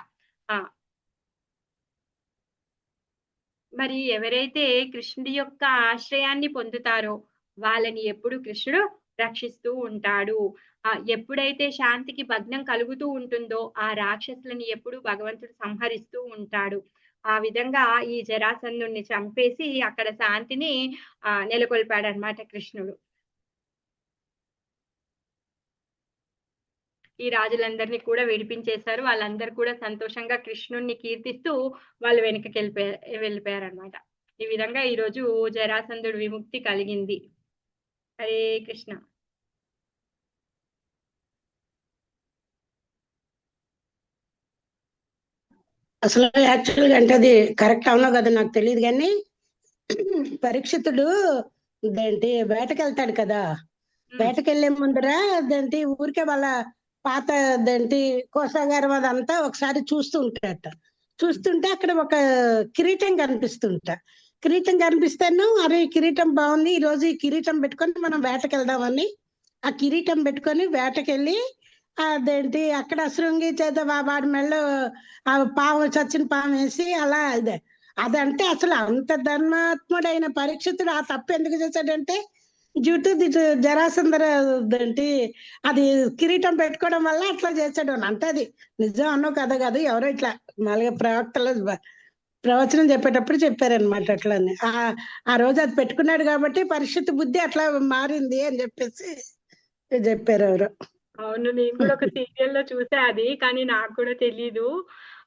మరి ఎవరైతే కృష్ణుడి యొక్క ఆశ్రయాన్ని పొందుతారో వాళ్ళని ఎప్పుడు కృష్ణుడు రక్షిస్తూ ఉంటాడు. ఎప్పుడైతే శాంతికి భగ్నం కలుగుతూ ఉంటుందో ఆ రాక్షసులని ఎప్పుడు భగవంతుడు సంహరిస్తూ ఉంటాడు. ఆ విధంగా ఈ జరాసంధుడిని చంపేసి అక్కడ శాంతిని నెలకొల్పాడనమాట కృష్ణుడు. ఈ రాజులందరినీ కూడా విడిపించేశారు. వాళ్ళందరూ కూడా సంతోషంగా కృష్ణుణ్ణి కీర్తిస్తూ వాళ్ళు వెనకకి వెళ్ళిపోయారనమాట. ఈ విధంగా ఈరోజు జరాసంధుడు విముక్తి కలిగింది. హరే కృష్ణ. అసలు యాక్చువల్గా అంటే అది కరెక్ట్ అవునో కదా నాకు తెలియదు, కానీ పరీక్షితుడు అదేంటి వేటకెళ్తాడు కదా, వేటకెళ్లే ముందర అదేంటి ఊరికే వాళ్ళ పాత అదేంటి కోసాగారం అదంతా ఒకసారి చూస్తుంటే అక్కడ ఒక కిరీటం కనిపిస్తాను. అరే కిరీటం బాగుంది, ఈ రోజు ఈ కిరీటం పెట్టుకొని మనం వేటకెళ్దామని ఆ కిరీటం పెట్టుకొని వేటకెళ్ళి అదేంటి అక్కడ శృంగి చేత వాడి మెళ్ళో చచ్చిన పాము వేసి అలా అదంటే అసలు అంత ధర్మాత్ముడైన పరీక్షితుడు ఆ తప్పు ఎందుకు చేశాడంటే జరాసంధర ఏంటి అది కిరీటం పెట్టుకోవడం వల్ల అట్లా చేశాడు అంటే అది నిజం అన్నో కథ కాదు, ఎవరో ఇట్లా మళ్ళీ ప్రవచనం చెప్పేటప్పుడు చెప్పారనమాట. అట్లని ఆ రోజు అది పెట్టుకున్నాడు కాబట్టి పరిస్థితి బుద్ధి అట్లా మారింది అని చెప్పేసి చెప్పారు ఎవరు. అవును, నేను కూడా ఒక సీరియల్ లో చూసా అది, కానీ నాకు కూడా తెలీదు.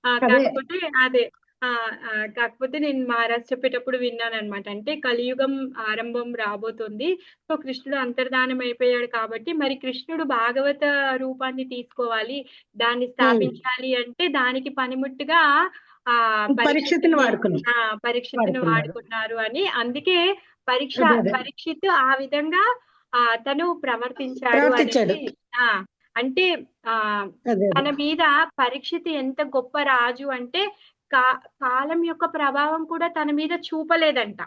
అదే కాకపోతే అదే ఆ కాకపోతే నేను మహారాజ్ చెప్పేటప్పుడు విన్నాను అనమాట. అంటే కలియుగం ఆరంభం రాబోతుంది, సో కృష్ణుడు అంతర్ధానం అయిపోయాడు కాబట్టి మరి కృష్ణుడు భాగవత రూపాన్ని తీసుకోవాలి, దాన్ని స్థాపించాలి అంటే దానికి పనిముట్టుగా ఆ పరీక్షిత్తుని పరీక్షిత్తుని వాడుకున్నాం పరీక్షిత్తుని వాడుకున్నారు. వాడుకున్నారు అని, అందుకే అదే అదే పరీక్షిత్తు ఆ విధంగా తను ప్రవర్తించాడు ప్రవర్తించాడు. అనేది. ఆ అంటే ఆ అదే అదే తన మీద పరీక్షిత్ ఎంత గొప్ప రాజు అంటే కా కాలం యొక్క ప్రభావం కూడా తన మీద చూపలేదంట.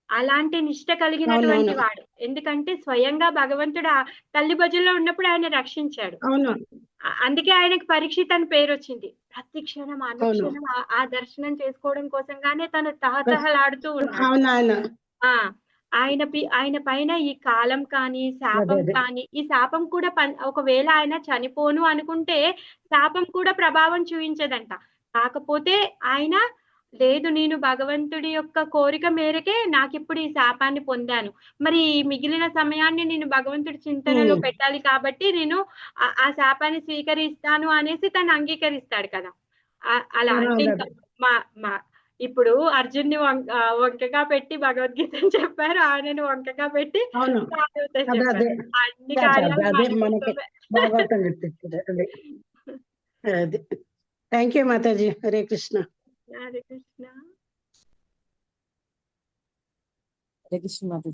అలాంటి నిష్ట కలిగినటువంటి అవునవును వాడు. ఎందుకంటే స్వయంగా భగవంతుడు తల్లి భుజంలో ఉన్నప్పుడు ఆయన రక్షించాడు. అవును అందుకే ఆయనకి పరీక్షిత్ అని పేరొచ్చింది. ప్రతి క్షణం అవును అనుక్షణం ఆ దర్శనం చేసుకోవడం కోసంగానే తను తహతహలాడుతూ ఉన్నాడు. అవునాయన. ఆ ఆయన పైన ఈ కాలం కానీ, అదే శాపం అదే కానీ, ఈ శాపం కూడా ఒకవేళ ఆయన చనిపోను అనుకుంటే శాపం కూడా ప్రభావం చూయించదంట. కాకపోతే ఆయన లేదు, నేను భగవంతుడి యొక్క కోరిక మేరకే నాకిప్పుడు ఈ శాపాన్ని పొందాను. మరి ఈ మిగిలిన సమయాన్ని నేను భగవంతుడి చింతనలో ఉమ్. పెట్టాలి కాబట్టి నేను ఆ శాపాన్ని స్వీకరిస్తాను అనేసి తను అంగీకరిస్తాడు కదా! అలా అంటే ఇంకా అవునవును మా మా ఇప్పుడు అర్జున్‌ని వంకగా పెట్టి భగవద్గీతని చెప్పారు. ఆయనను వంకగా పెట్టి అవును భాగవతం అదే చెప్పారు. అదే అన్ని అదే కార్యాలు అదే మన మనకి కోసమే. భాగవతం గుర్తించింది. అదే అదే. Thank you Mataji. హరే కృష్ణ. హరే కృష్ణ. హరే కృష్ణ.